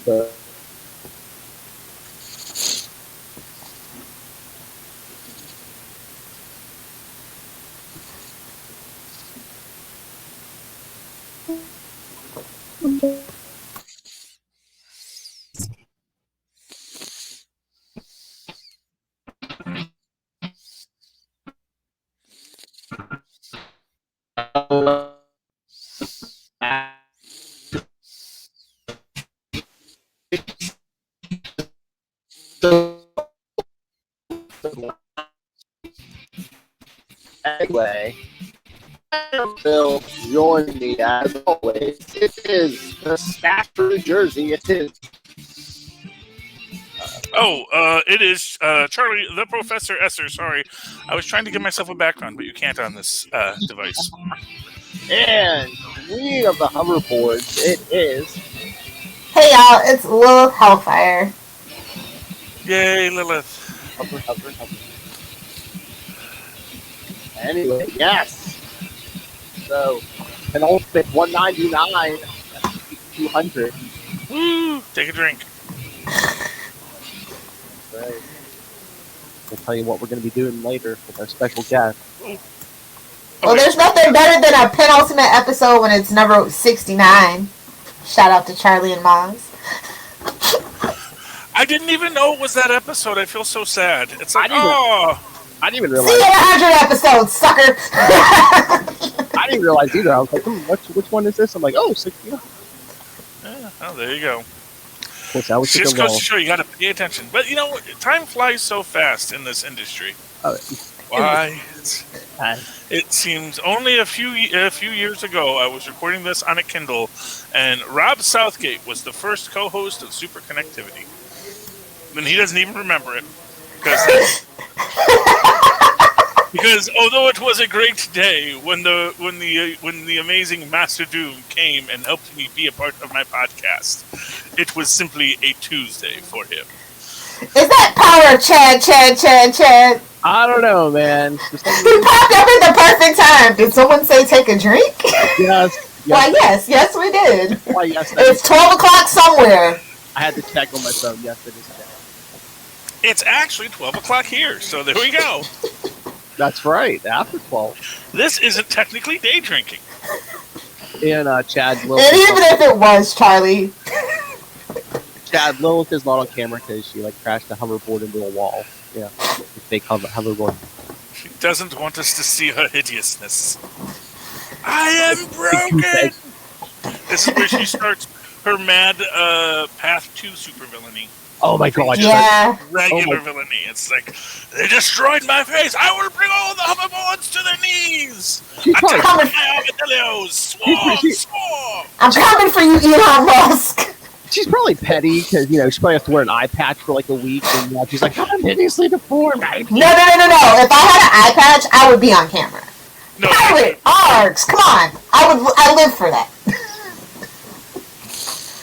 episode. Anyway, Bill joined me as always. It is the Stafford, New Jersey. It is. It is Charlie, the Professor Esser. Sorry, I was trying to give myself a background, but you can't on this device. And Queen of the Hoverboards, it is. Hey y'all, it's Lilith Hellfire. Yay, Lilith. Hover. Anyway, yes. So, an ultimate 199, 200. Woo! Take a drink. Right. We'll tell you what we're going to be doing later with our special guest. Well, there's nothing better than a penultimate episode when it's number 69. Shout out to Charlie and Maz. I didn't even know it was that episode. I feel so sad. It's like, I didn't even realize. See you in 100 episodes, sucker! I didn't realize either. I was like, which one is this? I'm like, 69. Yeah, oh, there you go. Which I was Just goes to show you got to pay attention. But you know, time flies so fast in this industry. Why? It seems only a few years ago I was recording this on a Kindle, and Rob Southgate was the first co-host of Super Connectivity. And he doesn't even remember it because although it was a great day when the amazing Master Doom came and helped me be a part of my podcast, it was simply a Tuesday for him. Is that power, Chad? I don't know, man. He popped up at the perfect time. Did someone say take a drink? Yes. Why, yes, we did. Why, yes. It's 12 o'clock somewhere. I had to check on my phone. Yes, it is. It's actually 12 o'clock here, so there we go. That's right, after 12. This isn't technically day drinking. And Chad Lilith. And even if it was, Charlie. Chad Lilith is not on camera because she crashed a hoverboard into a wall. Yeah, they call it hoverboard. She doesn't want us to see her hideousness. I am broken! This is where she starts her mad Path 2 supervillainy. Oh my god. Yeah. Regular villainy. It's like, they destroyed my face. I will bring all the hoverboards to their knees. Attack my armadillos. Swarm. I'm coming for you, Elon Musk. She's probably petty because, she probably has to wear an eye patch for a week. And she's like, I'm hideously deformed. No. If I had an eye patch, I would be on camera. No. Pirate, ARGs, come on. I live for that.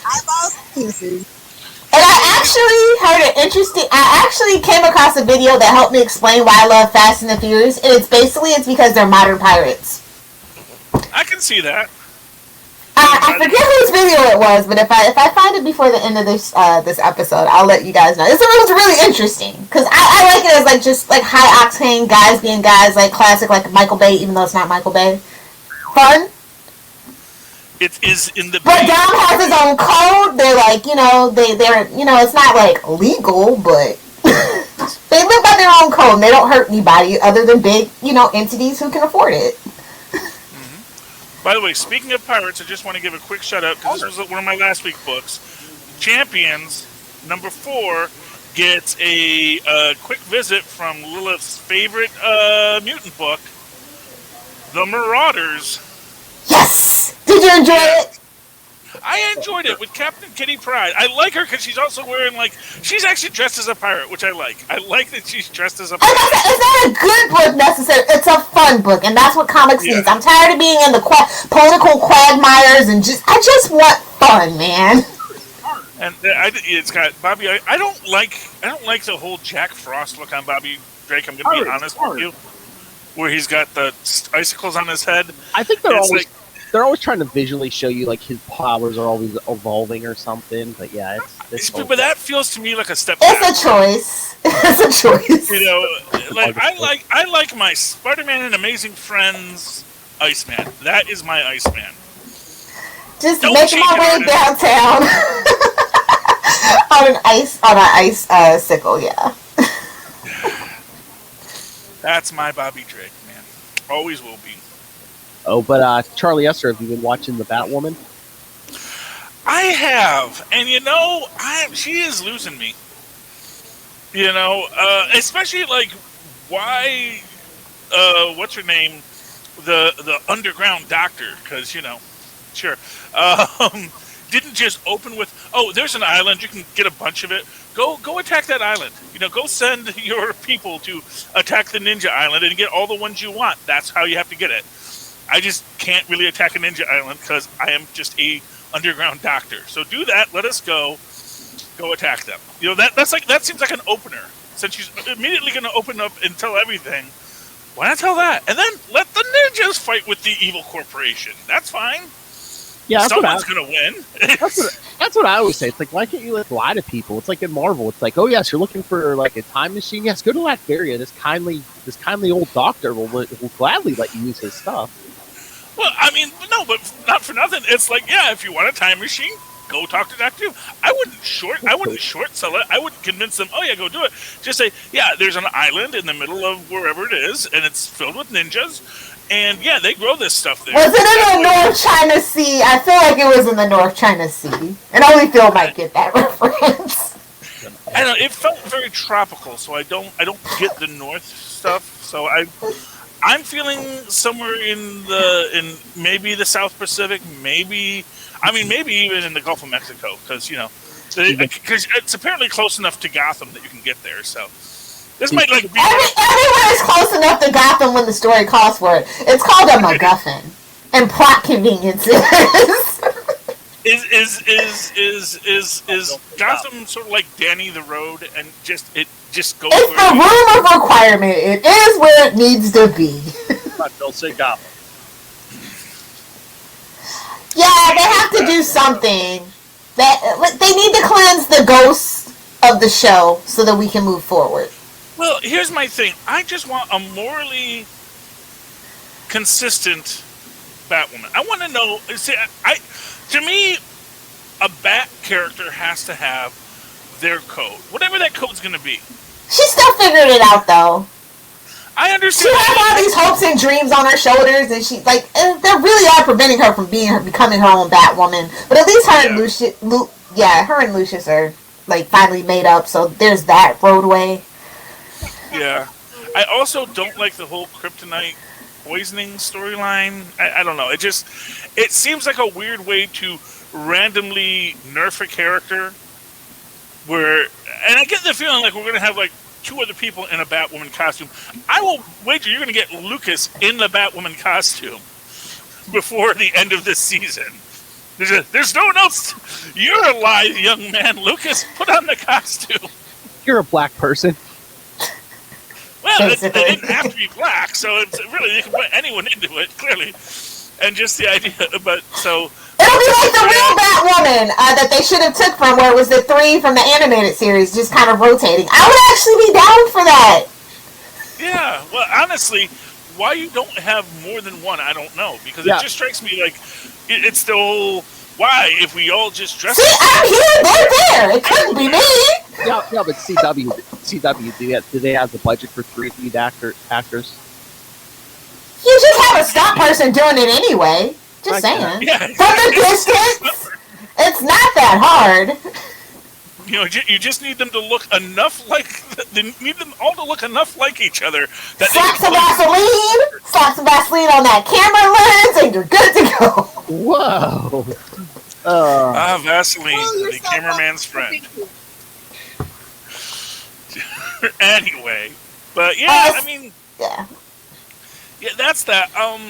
Eyeballs pieces. And I actually came across a video that helped me explain why I love Fast and the Furious, and it's because they're modern pirates. I can see that. I forget whose video it was, but if I find it before the end of this episode, I'll let you guys know. It was really interesting because I like it as just high octane guys being guys, classic Michael Bay, even though it's not Michael Bay. Fun. It is in the. But Dom has his own code. They're they're it's not legal, but they live by their own code and they don't hurt anybody other than big entities who can afford it. By the way, speaking of pirates, I just want to give a quick shout out because this was one of my last week books. Champions number 4 gets a quick visit from Lilith's favorite mutant book, The Marauders. Yes! Did you enjoy it? I enjoyed it with Captain Kitty Pryde. I like her because she's also wearing she's actually dressed as a pirate, which I like. I like that she's dressed as a pirate. It's not a good book necessarily. It's a fun book, and that's what comics needs. I'm tired of being in the political quagmires and I just want fun, man. And it's got Bobby. I don't like the whole Jack Frost look on Bobby Drake. I'm going to be honest with you, where he's got the icicles on his head. I think they're always trying to visually show you his powers are always evolving or something. But yeah, But that feels to me like a step back. It's a choice. It's a choice. You know, like I like my Spider-Man and Amazing Friends Iceman. That is my Iceman. Just making my way downtown on an ice sickle, yeah. That's my Bobby Drake, man. Always will be. Oh, but Charlie Esther, have you been watching the Batwoman? I have, and you know, she is losing me. You know, especially like why? What's her name? The underground doctor, because you know, sure, didn't just open with, oh, there's an island, you can get a bunch of it. Go attack that island. You know, go send your people to attack the ninja island and get all the ones you want. That's how you have to get it. I just can't really attack a ninja island because I am just a underground doctor. So do that. Let us go attack them. You know, that seems like an opener. Since she's immediately going to open up and tell everything, why not tell that? And then let the ninjas fight with the evil corporation. That's fine. Yeah, someone's going to win. That's what I always say. It's like, why can't you lie to people? It's like in Marvel. It's like, oh yes, you're looking for like a time machine. Yes, go to Latveria. This kindly old doctor will gladly let you use his stuff. Well, I mean, no, but not for nothing. It's like, yeah, if you want a time machine, go talk to Dr. Doom. I wouldn't short sell it. I wouldn't convince them, oh yeah, go do it. Just say, yeah, there's an island in the middle of wherever it is, and it's filled with ninjas. And yeah, they grow this stuff there. Was it in the North China Sea? I feel like it was in the North China Sea. And only Phil might get that reference. I don't know, it felt very tropical, so I don't get the North stuff. So I'm feeling somewhere in maybe the South Pacific, maybe even in the Gulf of Mexico, because you know, because it's apparently close enough to Gotham that you can get there. So this might like be everywhere is close enough to Gotham when the story calls for it. It's called a MacGuffin and plot conveniences. Is Gotham sort of like Danny the Road and just goes? It's the room of requirement. It is where it needs to be. They'll say Gotham. Yeah, they have to do something. They need to cleanse the ghosts of the show so that we can move forward. Well, here's my thing. I just want a morally consistent Batwoman. I want to know. See, to me, a Bat character has to have their code, whatever that code's going to be. She still figured it out, though. I understand. She had all these hopes and dreams on her shoulders, and she they really are preventing her from becoming her own Batwoman. But at least her and Lucius are like finally made up. So there's that roadway. Yeah, I also don't like the whole kryptonite poisoning storyline. I don't know. It seems like a weird way to randomly nerf a character. And I get the feeling like we're going to have like 2 other people in a Batwoman costume. I will wager you're going to get Lucas in the Batwoman costume before the end of this season. There's no one else. You're a lie, young man. Lucas, put on the costume. You're a black person. Well, they didn't have to be black, so it's really you can put anyone into it, clearly. And just the idea, but so it'll be like the real Batwoman that they should have took from where it was the 3 from the animated series, just kind of rotating. I would actually be down for that. Yeah, well, honestly, why you don't have more than one, I don't know, because it just strikes me like it's the whole. Why, if we all just dress? See, I'm here, they're there. It couldn't be me. Yeah, but CW, do they have the budget for 3 lead actors? You just have a stunt person doing it anyway. Just saying. Yeah. From the distance, it's not that hard. You know, you just need them to look enough like. They need them all to look enough like each other. That slap some Vaseline on that camera lens, and you're good to go. Whoa. Vaseline, the cameraman's friend. Anyway, but yeah, I mean, yeah, that's that. I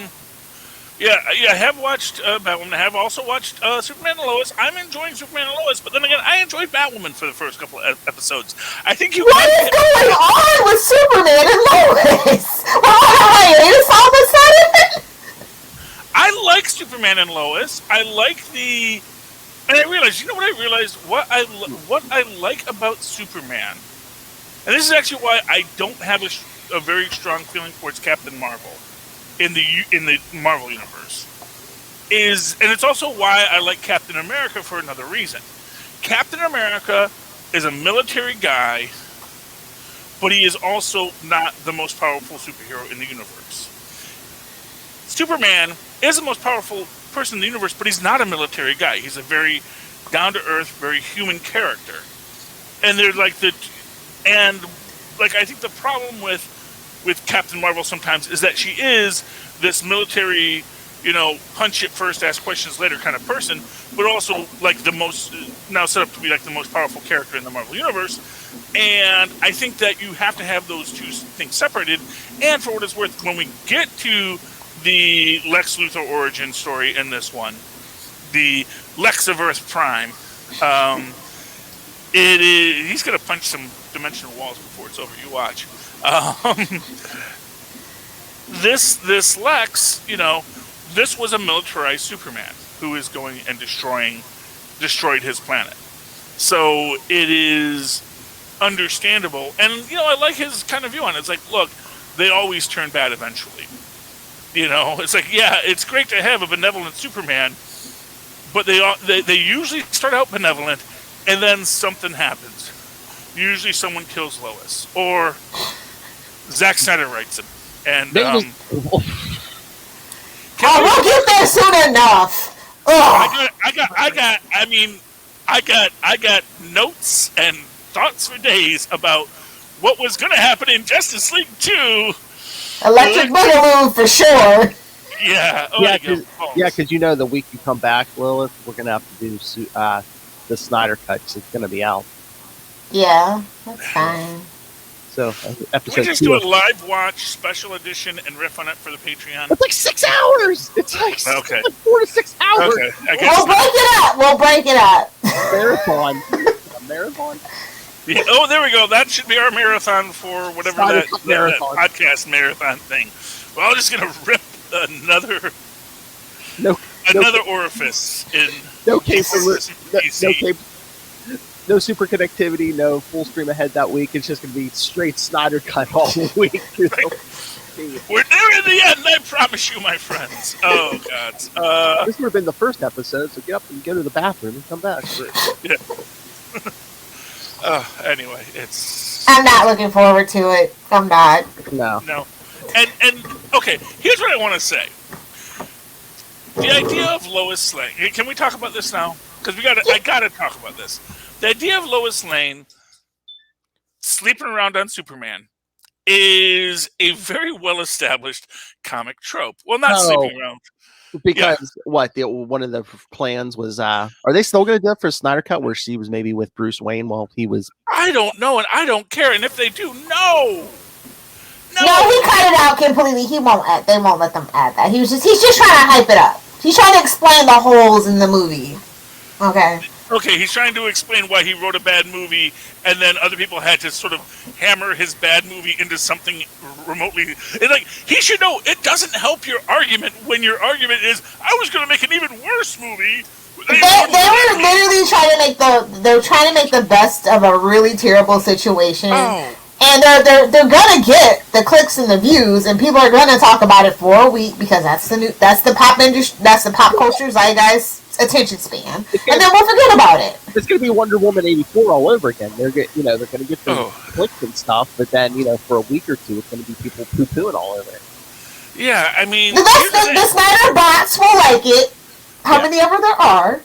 have watched Batwoman. I have also watched Superman and Lois. I'm enjoying Superman and Lois, but then again, I enjoyed Batwoman for the first couple of episodes. I think what is going on with Superman and Lois? Hiatus all of a sudden? I like Superman and Lois. I like And I realized, you know what I realized? What I like about Superman, and this is actually why I don't have a very strong feeling towards Captain Marvel in the Marvel universe, and it's also why I like Captain America for another reason. Captain America is a military guy, but he is also not the most powerful superhero in the universe. Superman is the most powerful person in the universe, but he's not a military guy. He's a very down-to-earth, very human character. And they're like I think the problem with Captain Marvel sometimes is that she is this military, punch it first, ask questions later kind of person, but also like the most, now set up to be like the most powerful character in the Marvel universe. And I think that you have to have those two things separated. And for what it's worth, when we get to the Lex Luthor origin story in this one, the Lex of Earth Prime, he's going to punch some dimensional walls before it's over. You watch. This Lex, this was a militarized Superman who is going and destroyed his planet. So it is understandable. And, I like his kind of view on it. It's like, look, they always turn bad eventually. It's like, yeah, it's great to have a benevolent Superman, but they usually start out benevolent, and then something happens. Usually someone kills Lois, or Zack Snyder writes him. And we'll get there soon enough. I got notes and thoughts for days about what was going to happen in Justice League 2. Electric Boogaloo for sure. Yeah. Because the week you come back, Lilith, we're gonna have to do the Snyder cut because it's gonna be out. Yeah, that's fine. So episode. We just do a live watch special edition and riff on it for the Patreon. It's like 6 hours. It's like 4 to 6 hours. Okay, We'll break it up. Marathon. A marathon. Yeah, there we go. That should be our marathon for whatever that podcast marathon thing. Well, I'm just gonna rip another orifice in no super connectivity, no full stream ahead that week. It's just gonna be straight Snyder cut all week. We're near the end, I promise you, my friends. Oh God! This would have been the first episode, so get up and go to the bathroom and come back. Yeah. Anyway, I'm not looking forward to it. I'm not. No. And okay, here's what I want to say. The idea of Lois Lane. Can we talk about this now? Because I gotta talk about this. The idea of Lois Lane sleeping around on Superman is a very well-established comic trope. Well, not sleeping around. Because one of the plans was, are they still going to do it for Snyder Cut, where she was maybe with Bruce Wayne while he was? I don't know, and I don't care. And if they do, no, he cut it out completely. They won't let them add that. He's just trying to hype it up. He's trying to explain the holes in the movie. Okay, he's trying to explain why he wrote a bad movie, and then other people had to sort of hammer his bad movie into something remotely. And he should know it doesn't help your argument when your argument is, I was going to make an even worse movie. They were literally trying to make the best of a really terrible situation. Oh. And they're gonna get the clicks and the views, and people are gonna talk about it for a week because that's the pop industry, that's the pop culture zeitgeist attention span, and then we'll forget about it. It's gonna be Wonder Woman 84 all over again. They're gonna get the clicks and stuff, but then for a week or two, it's gonna be people poo-pooing all over it. Yeah, I mean, the Snyder bots will like it. How many ever there are.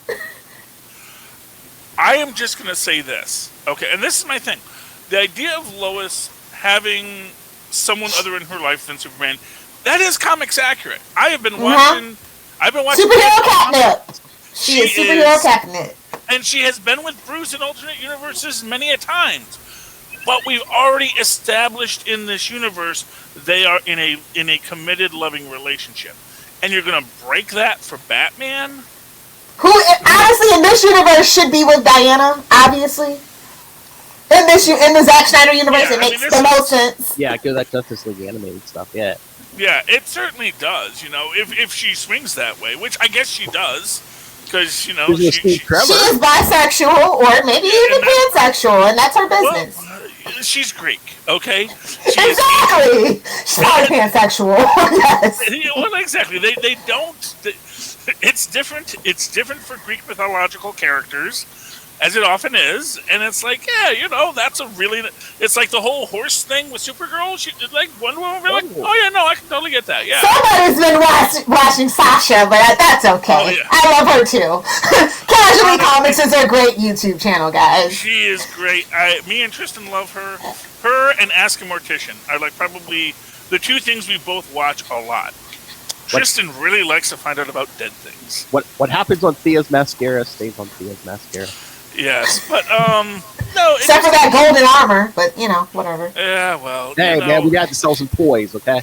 I am just gonna say this, okay, and this is my thing. The idea of Lois having someone other in her life than Superman, that is comics accurate. I've been watching Superhero Catnip. She is Superhero Catnip. And she has been with Bruce in alternate universes many a times. But we've already established in this universe they are in a committed, loving relationship. And you're going to break that for Batman? Who, honestly, in this universe should be with Diana, obviously. In the Zack Snyder universe, it makes the most sense. Yeah, go that Justice League animated stuff. Yeah. Yeah, it certainly does. If she swings that way, which I guess she does, because you know She is bisexual or maybe even pansexual, and that's her business. Well, she's Greek, okay? Exactly. She's not pansexual. Yes. Well, exactly. They don't. It's different. It's different for Greek mythological characters, as it often is, and it's like, yeah, you know, that's a really. It's like the whole horse thing with Supergirl. She like Wonder Woman. Like, oh yeah, no, I can totally get that. Yeah. Somebody's been watching Sasha, but that's okay. Oh, yeah. I love her too. Casually Comics is a great YouTube channel, guys. She is great. Me and Tristan love her. Her and Ask a Mortician are like probably the two things we both watch a lot. Tristan really likes to find out about dead things. What happens on Thea's mascara stays on Thea's mascara. Yes, but no. Except for that golden armor, but you know, whatever. Yeah, well. Hey, man, we got to sell some toys, okay?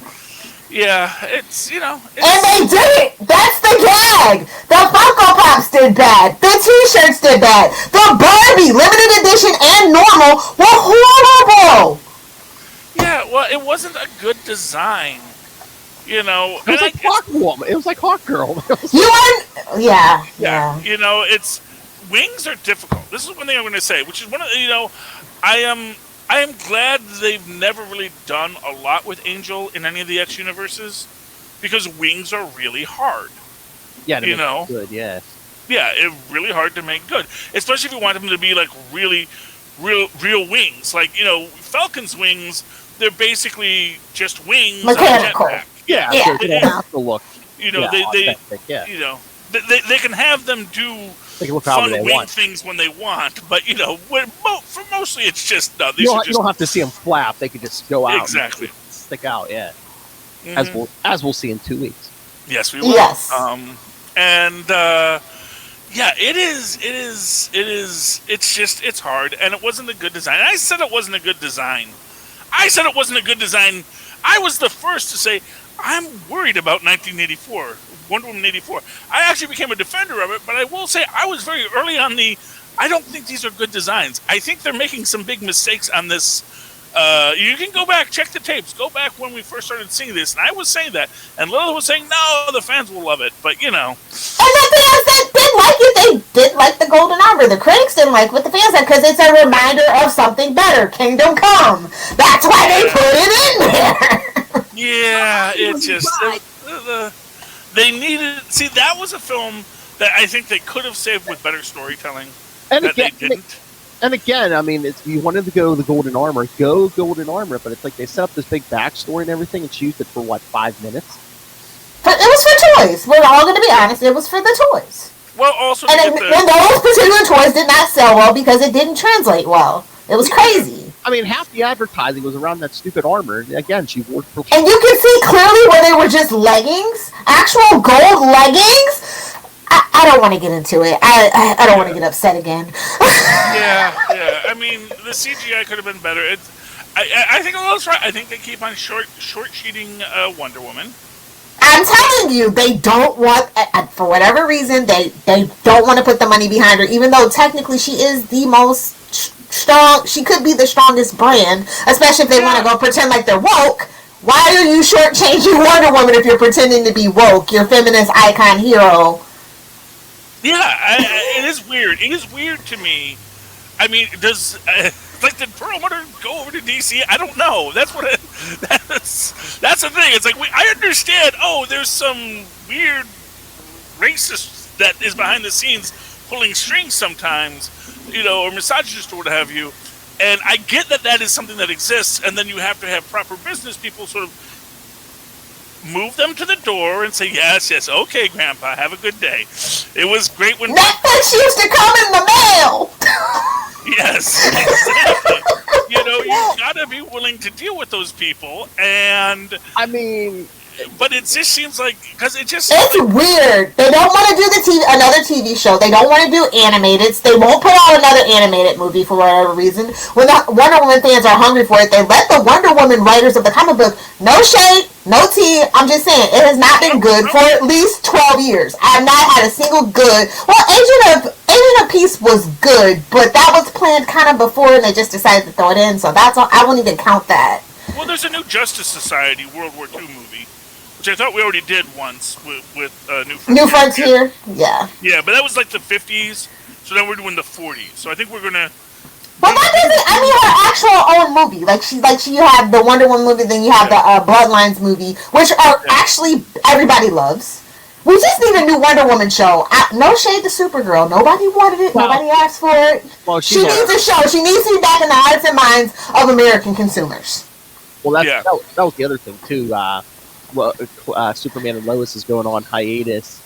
Yeah, it's, you know. And they did it! That's the gag! The Funko Pops did bad. The T-shirts did bad. The Barbie, limited edition and normal, were horrible! Yeah, well, it wasn't a good design. You know. It was like Hawk Woman. It was like Hawk Girl. Yeah. You know, it's. Wings are difficult. This is one thing I'm going to say, which is one of the, you know, I am glad they've never really done a lot with Angel in any of the X universes, because wings are really hard. Yeah, you know, good. Yeah, it's really hard to make good, especially if you want them to be like really, real wings. Like, you know, Falcon's wings, they're basically just wings. Mechanical. Yeah. So they don't have to look. You know, you know, they can have them do. They can look fun they wing want. things when they want, but you know, for mostly it's just you don't have to see them flap. They could just go out, exactly, and stick out. Yeah, mm-hmm. as we'll see in 2 weeks. Yes, we will. Yes. And yeah, it is. It's just it's hard, and it wasn't a good design. I said it wasn't a good design. I was the first to say I'm worried about 1984. Wonder Woman 84. I actually became a defender of it, but I will say I was very early on I don't think these are good designs. I think they're making some big mistakes on this. You can go back, check the tapes, go back when we first started seeing this, and I was saying that, and Lilith was saying, no, the fans will love it, but you know. And the fans that did like it, they did like the golden armor. The critics didn't like what the fans said, because it's a reminder of something better, Kingdom Come. That's why they put it in there. Yeah, it's just... They needed... See, that was a film that I think they could have saved with better storytelling. And that again, they didn't. And again, I mean, you wanted to go the golden armor, go golden armor, but it's like they set up this big backstory and everything and she used it for, 5 minutes? But it was for toys. We're all going to be honest. It was for the toys. Well, also... And those particular toys did not sell well because it didn't translate well. It was crazy. I mean, half the advertising was around that stupid armor. Again, she wore... And you can see clearly where they were just leggings. Actual gold leggings. I don't want to get into it. I don't want to get upset again. Yeah. I mean, the CGI could have been better. I think Lois right. I think they keep on short-sheeting Wonder Woman. I'm telling you, they don't want, for whatever reason, they don't want to put the money behind her, even though technically she is the most strong. She could be the strongest brand, especially if they want to go pretend like they're woke. Why are you shortchanging Wonder Woman if you're pretending to be woke, your feminist icon hero? Yeah, it is weird. It is weird to me. I mean, did Perlmutter go over to DC? I don't know. That's the thing. It's like I understand. Oh, there's some weird racist that is behind the scenes pulling strings sometimes, you know, or misogynist or what have you. And I get that is something that exists, and then you have to have proper business people sort of move them to the door and say, yes, okay, Grandpa, have a good day. It was great when... Netflix used to come in the mail! Yes, exactly. You know, you gotta be willing to deal with those people, and... I mean... But it just seems like... Because it just... It's weird. They don't want to do another TV show. They don't want to do animated. They won't put out another animated movie for whatever reason. When the Wonder Woman fans are hungry for it, they let the Wonder Woman writers of the comic book, no shade, no tea. I'm just saying, it has not been good for at least 12 years. I have not had a single good... Well, Agent of Peace was good, but that was planned kind of before, and they just decided to throw it in, so that's all. I won't even count that. Well, there's a new Justice Society World War II movie. which I thought we already did once with New Frontier. New Frontier, yeah. Yeah, but that was like the 50s, so now we're doing the 40s. So I think we're gonna. But that doesn't. I mean, her actual own movie, you have the Wonder Woman movie, then you have the Bloodlines movie, which are actually everybody loves. We just need a new Wonder Woman show. No shade to Supergirl. Nobody wanted it. Nobody asked for it. Well, she needs a show. She needs to be back in the hearts and minds of American consumers. Well, that was the other thing too. Superman and Lois is going on hiatus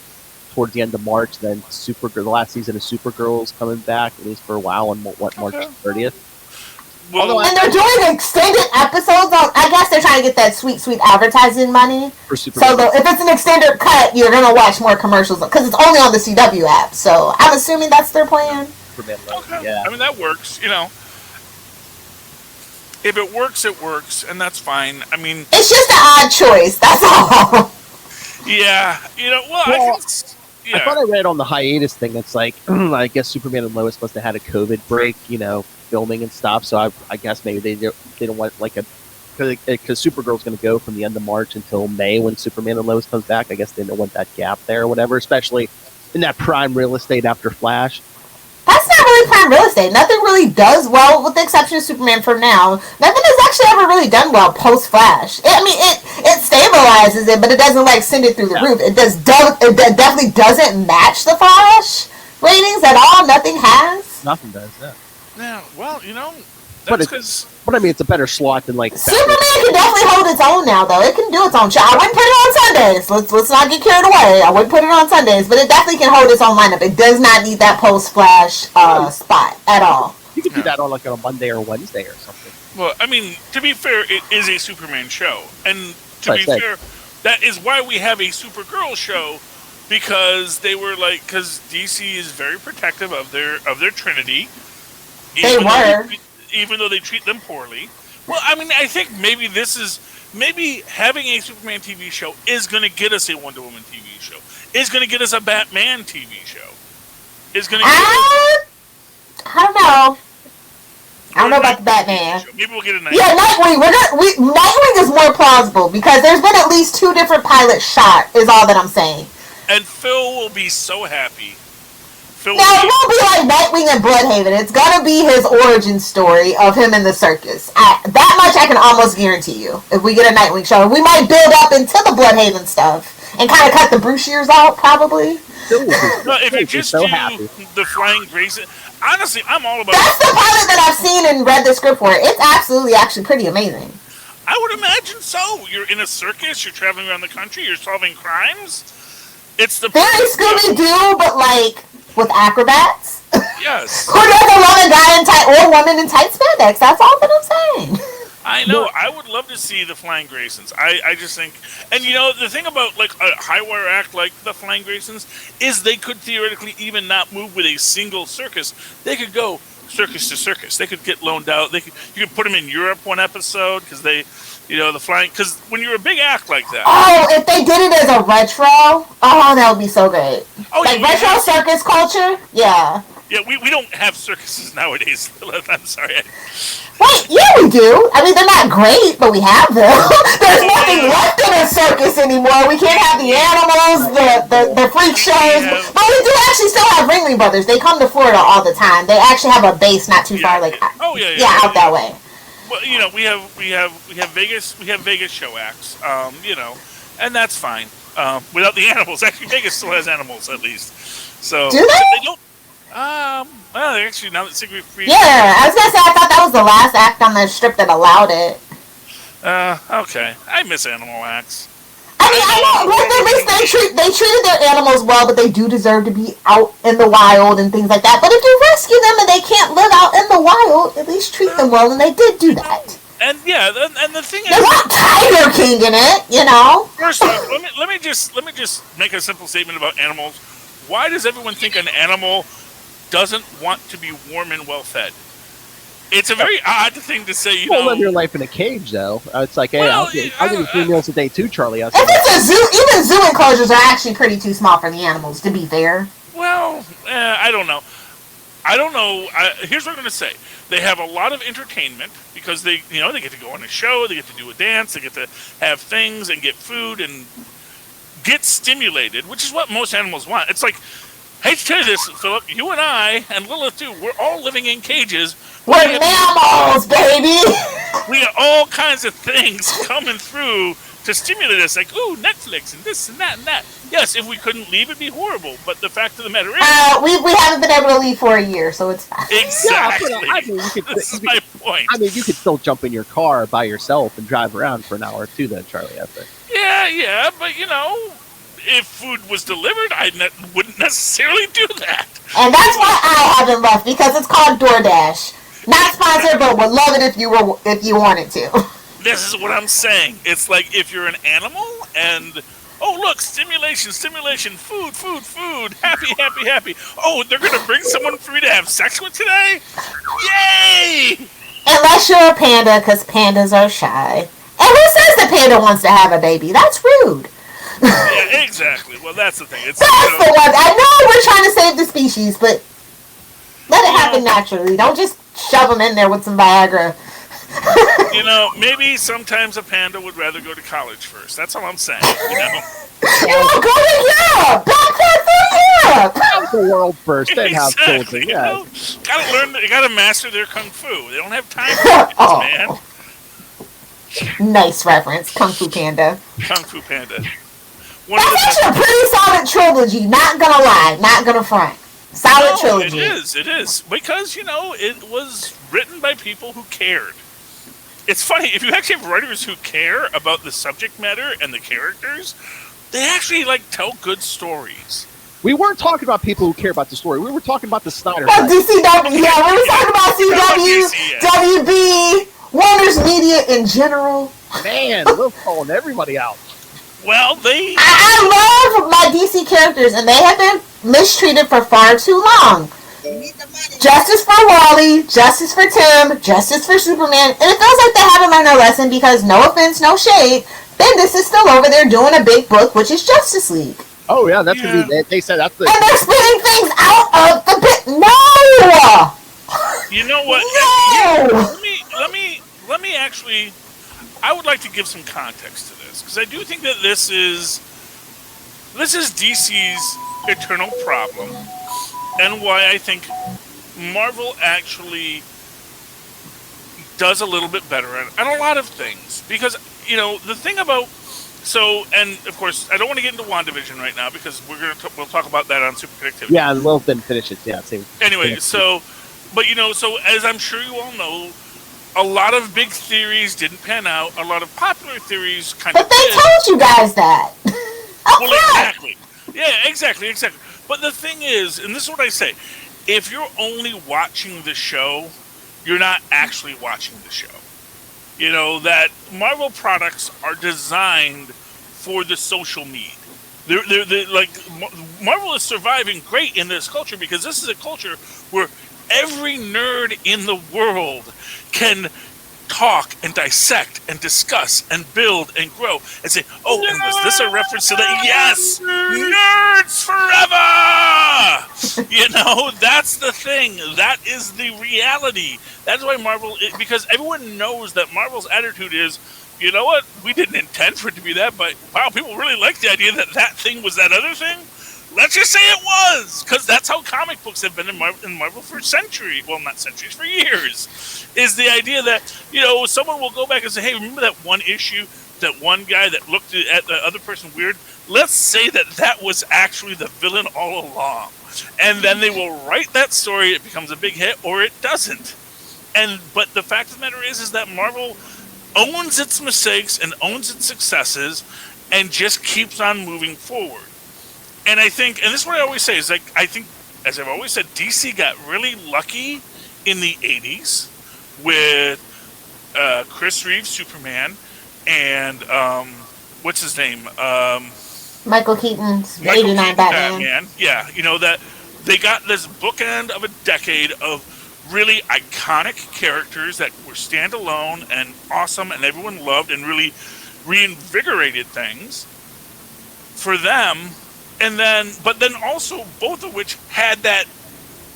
towards the end of March. Then the last season of Supergirl is coming back, at least for a while, on March 30th. Well, and they're doing extended episodes. I guess they're trying to get that sweet advertising money. For Superman. So if it's an extended cut, you're gonna watch more commercials because it's only on the CW app. So I'm assuming that's their plan. Superman, yeah. I mean, that works. If it works, it works, and that's fine. I mean, it's just an odd choice. That's all. Yeah, I thought I read on the hiatus thing. It's like I guess Superman and Lois must have had a COVID break, filming and stuff. So I guess maybe they don't want because Supergirl's going to go from the end of March until May when Superman and Lois comes back. I guess they don't want that gap there or whatever, especially in that prime real estate after Flash. That's not really prime real estate. Nothing really does well, with the exception of Superman for now. Nothing has actually ever really done well post-Flash. It stabilizes it, but it doesn't send it through the roof. It definitely doesn't match the Flash ratings at all. Nothing has. Nothing does, yeah. Yeah, well, that's because... But I mean, it's a better slot than Superman can definitely hold its own now, though. It can do its own show. I wouldn't put it on Sundays. Let's not get carried away. I wouldn't put it on Sundays, but it definitely can hold its own lineup. It does not need that post-Flash spot at all. You could do that on a Monday or Wednesday or something. Well, I mean, to be fair, it is a Superman show, and to be fair, that is why we have a Supergirl show, because because DC is very protective of their Trinity. Even though they treat them poorly. Well, I mean, I think maybe having a Superman TV show is going to get us a Wonder Woman TV show. Is going to get us a Batman TV show. Is going to get I don't know. I don't know about the Batman. Maybe we'll get a Nightwing. Yeah, Nightwing. Nightwing is more plausible because there's been at least 2 different pilots shot. Is all that I'm saying. And Phil will be so happy. It won't be like Nightwing and Bloodhaven. It's gonna be his origin story of him in the circus. That much I can almost guarantee you. If we get a Nightwing show, we might build up into the Bloodhaven stuff and kind of cut the Bruce years out, probably. No, if you just do the Flying Grayson, honestly, I'm all about. That's the pilot that I've seen and read the script for. It's absolutely actually pretty amazing. I would imagine so. You're in a circus. You're traveling around the country. You're solving crimes. It's the very Scooby-Doo, but with acrobats. Yes. Who doesn't love a guy or woman in tight spandex? That's all that I'm saying. I know. I would love to see the Flying Graysons. I just think, and the thing about a high wire act like the Flying Graysons is they could theoretically even not move with a single circus. They could go circus to circus. They could get loaned out. You could put them in Europe one episode because the flying. Because when you're a big act like that. Oh, if they did it as a retro, that would be so great. Oh, retro circus culture, yeah. Yeah, we don't have circuses nowadays. I'm sorry. Wait, yeah, we do. I mean, they're not great, but we have them. There's nothing left in a circus anymore. We can't have the animals, the freak shows. But we do actually still have Ringling Brothers. They come to Florida all the time. They actually have a base not too far, out that way. Well, we have Vegas. We have Vegas show acts. And that's fine. Without the animals, actually, Vegas still has animals at least. So do they don't. Well, actually, now that Siegfried Free. Yeah, I was gonna say I thought that was the last act on the strip that allowed it. Okay. I miss animal acts. I mean, I know, but at least they treated their animals well, but they do deserve to be out in the wild and things like that. But if you rescue them and they can't live out in the wild, at least treat them well, and they did do that. And and the thing is, there's not Tiger King in it, First off, let me just make a simple statement about animals. Why does everyone think an animal doesn't want to be warm and well fed? It's a very odd thing to say. Live your life in a cage, though. It's like, hey, I'll give you 3 meals a day too, Charlie. If it's a zoo, even zoo enclosures are actually pretty too small for the animals. To be fair. Well, I don't know. I don't know. Here's what I'm going to say. They have a lot of entertainment because they get to go on a show, they get to do a dance, they get to have things and get food and get stimulated, which is what most animals want. It's like, I hate to tell you this, Philip, you and I, and Lilith too, we're all living in cages. We're mammals, baby! We got all kinds of things coming through to stimulate us, like, ooh, Netflix and this and that and that. Yes, if we couldn't leave, it'd be horrible. But the fact of the matter is, we haven't been able to leave for a year, so it's fine. Exactly. Yeah, I mean, That's my point. I mean, you could still jump in your car by yourself and drive around for an hour or two, then, Charlie. I think. Yeah, but if food was delivered, I wouldn't necessarily do that. And that's why I haven't left, because it's called DoorDash. Not sponsored, but would love it if you wanted to. This is what I'm saying. It's like if you're an animal and, oh, look, stimulation, food, happy. Oh, they're going to bring someone for me to have sex with today? Yay! Unless you're a panda, because pandas are shy. And who says the panda wants to have a baby? That's rude. Yeah, exactly. Well, that's the thing. It's, that's the one. I know we're trying to save the species, but let it happen naturally. Don't just shove them in there with some Viagra. Maybe sometimes a panda would rather go to college first. That's all I'm saying. Go to Europe! Backpack through Europe! Have the world first, then have children. Yeah. Gotta learn. They gotta master their kung fu. They don't have time for kids, man. Nice reference, Kung Fu Panda. Kung Fu Panda. That's actually a pretty solid trilogy. Not gonna lie, not gonna front. Solid trilogy. It is because it was written by people who cared. It's funny, if you actually have writers who care about the subject matter and the characters, they actually tell good stories. We weren't talking about people who care about the story. We were talking about the Snyder. Well, DCW, yeah, we were talking about CW, WB, Warner's Media in general. Man, we're calling everybody out. Well, I love my DC characters, and they have been mistreated for far too long. Justice for Wally, justice for Tim, justice for Superman, and it feels like they haven't learned their lesson because, no offense, no shade, Bendis is still over there doing a big book, which is Justice League. Oh yeah, that's gonna be. They said that's the. And they're spitting things out of the pit. No. You know what? No. Let me actually. I would like to give some context to this because I do think that this is DC's eternal problem. And why I think Marvel actually does a little bit better at a lot of things. Because, the thing about... and of course, I don't want to get into WandaVision right now because we'll talk about that on Super Predictivity. Yeah, Will didn't finish it. Yeah, same. Anyway, so as I'm sure you all know, a lot of big theories didn't pan out. A lot of popular theories kind of did. But they told you guys that. Well, exactly. Yeah, exactly. But the thing is, and this is what I say, if you're only watching the show, you're not actually watching the show. That Marvel products are designed for the social need. They're Marvel is surviving great in this culture because this is a culture where every nerd in the world can talk and dissect and discuss and build and grow and say, oh, and was this a reference to that? Yes! Nerds forever! That's the thing. That is the reality. That's why Marvel, because everyone knows that Marvel's attitude is, you know what, we didn't intend for it to be that, but wow, people really like the idea that thing was that other thing. Let's just say it was, because that's how comic books have been in Marvel for centuries. Well, not centuries, for years. Is the idea that, someone will go back and say, hey, remember that one issue, that one guy that looked at the other person weird? Let's say that was actually the villain all along. And then they will write that story, it becomes a big hit, or it doesn't. But the fact of the matter is that Marvel owns its mistakes and owns its successes and just keeps on moving forward. And I think, and this is what I always say, is I think, as I've always said, DC got really lucky in the 80s with Chris Reeves, Superman, and what's his name? Michael Keaton's 89 Batman. Yeah, that they got this bookend of a decade of really iconic characters that were standalone and awesome and everyone loved and really reinvigorated things for them. But then also both of which had that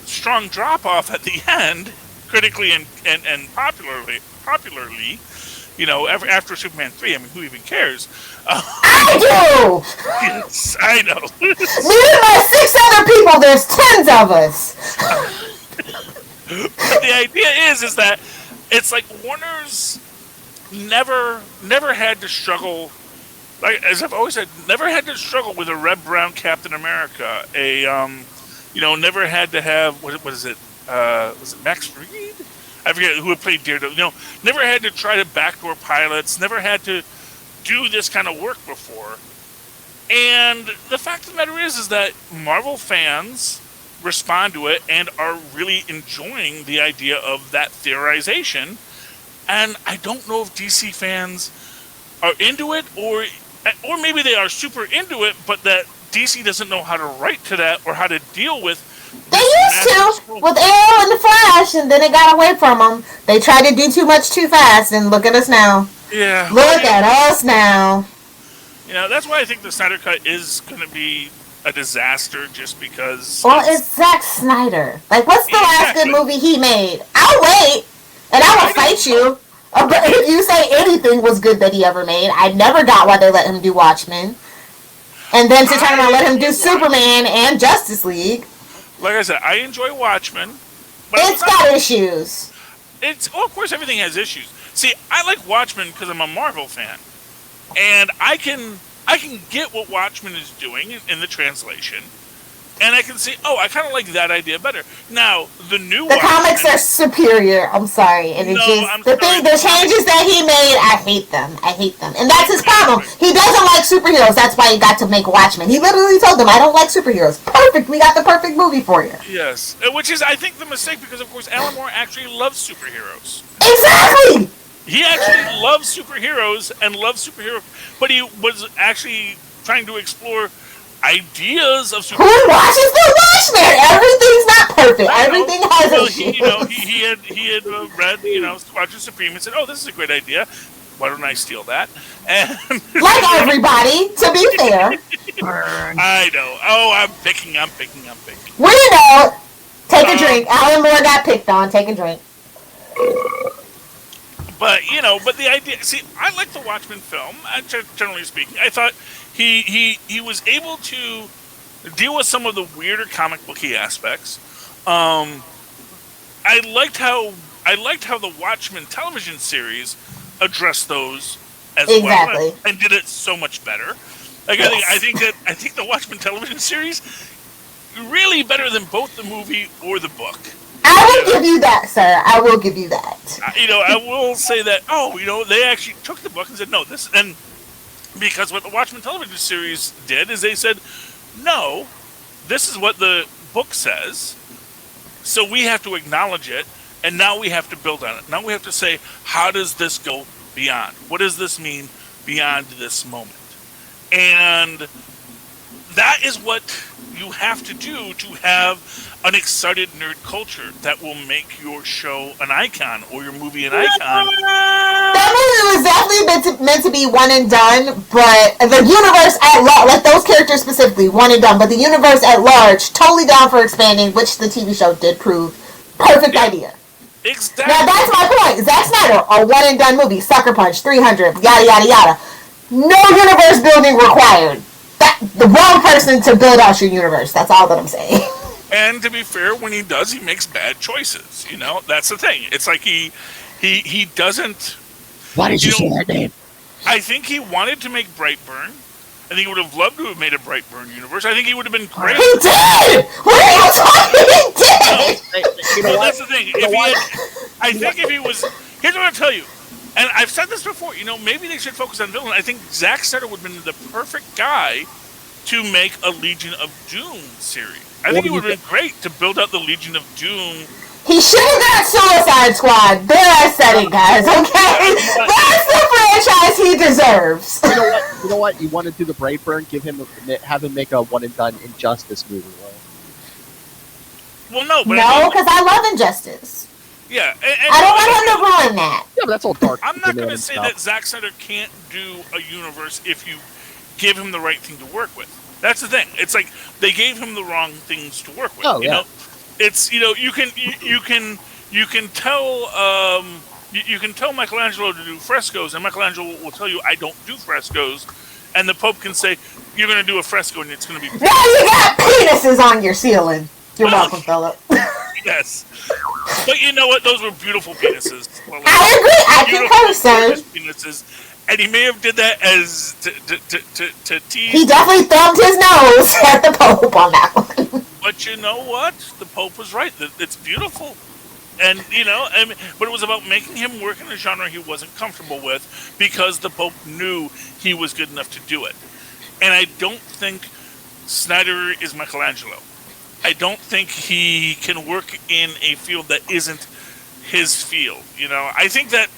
strong drop off at the end, critically and popularly. After Superman 3, I mean, who even cares? I do! Yes, I know. Me and my 6 other people, there's 10 of us. But the idea is that it's like Warner's never had to struggle, like as I've always said, never had to struggle with a red brown Captain America. Never had to have what is it? Was it Max Reed? I forget who had played Daredevil. Never had to try to backdoor pilots. Never had to do this kind of work before. And the fact of the matter is that Marvel fans respond to it and are really enjoying the idea of that theorization. And I don't know if DC fans are into it, or maybe they are super into it, but that DC doesn't know how to write to that or how to deal with. They used to with Arrow and the Flash, and then it got away from them. They tried to do too much too fast, and look at us now. Yeah. Look at us now. That's why I think the Snyder Cut is going to be a disaster, just because. Well, it's Zack Snyder. Like, what's the last good movie he made? I'll wait, and I will fight you. But if you say anything was good that he ever made, I never got why they let him do Watchmen. And then to turn around and let him do Superman and Justice League. Like I said, I enjoy Watchmen. But it's got issues. Of course, everything has issues. See, I like Watchmen because I'm a Marvel fan. And I can get what Watchmen is doing in the translation. And I can see, I kind of like that idea better. Now, the comics are superior. I'm sorry, and the changes that he made, I hate them. And that's his problem. He doesn't like superheroes. That's why he got to make Watchmen. He literally told them, "I don't like superheroes." Perfect. We got the perfect movie for you. Yes, which is, I think, the mistake because, of course, Alan Moore actually loves superheroes. Exactly. He actually loves superheroes and loves superheroes, but he was actually trying to explore ideas of superheroes. Who watches the Watchmen? Everything's not perfect. Everything has issues. He had read, Squadron Supreme and said, "Oh, this is a great idea. Why don't I steal that?" And like everybody, to be fair. I know. Oh, I'm picking. We know. Take a drink. Alan Moore got picked on. Take a drink. But the idea. See, I like the Watchmen film. Generally speaking, I thought he was able to deal with some of the weirder comic booky aspects. I liked how the Watchmen television series addressed those as well, and did it so much better. Like yes. I think the Watchmen television series really better than both the movie or the book. I will give you that, sir. I will give you that. I will say that. They actually took the book and said, "No, this," and because what the Watchmen television series did is they said, "No, this is what the book says, so we have to acknowledge it, and now we have to build on it. Now we have to say, how does this go beyond? What does this mean beyond this moment?" And that is what you have to do to have an excited nerd culture that will make your show an icon or your movie an icon. That movie was definitely meant to be one and done, but the universe at large, like those characters specifically, one and done, but the universe at large, totally down for expanding, which the TV show did prove. Perfect idea. Exactly. Now that's my point. Zack Snyder, a one and done movie, Sucker Punch, 300, yada yada yada. No universe building required. The wrong person to build out your universe. That's all that I'm saying. And to be fair, when he does, he makes bad choices. That's the thing. It's like he doesn't. Why did you say that name? I think he wanted to make Brightburn. I think he would have loved to have made a Brightburn universe. I think he would have been great. He did! What are you talking? He did! That's the thing. I think if he was... Here's what I'll tell you. And I've said this before. Maybe they should focus on villain. I think Zack Snyder would have been the perfect guy to make a Legion of Doom series. I think it would have been great to build out the Legion of Doom. He should have got Suicide Squad. There I said it, guys, okay? That's the franchise he deserves. You know what? You want to do the Brightburn, have him make a one-and-done Injustice movie, Well, no, but no, because I love Injustice. Yeah. I don't want him to ruin that. Yeah, but that's all dark. I'm not going to say that Zack Snyder can't do a universe if you give him the right thing to work with. That's the thing. It's like they gave him the wrong things to work with. it's you can tell you can tell Michelangelo to do frescoes, and Michelangelo will tell you, "I don't do frescoes," and the Pope can say, "You're going to do a fresco, and it's going to be." Now you got penises on your ceiling. You're welcome, Philip. Yes, but you know what? Those were beautiful penises. Well, I agree. I concur, sir. Penises, and he may have did that as to tease. He definitely thumbed his nose at the Pope on that one. But you know what? The Pope was right. It's beautiful. And, but it was about making him work in a genre he wasn't comfortable with because the Pope knew he was good enough to do it. And I don't think Snyder is Michelangelo. I don't think he can work in a field that isn't his field. I think that,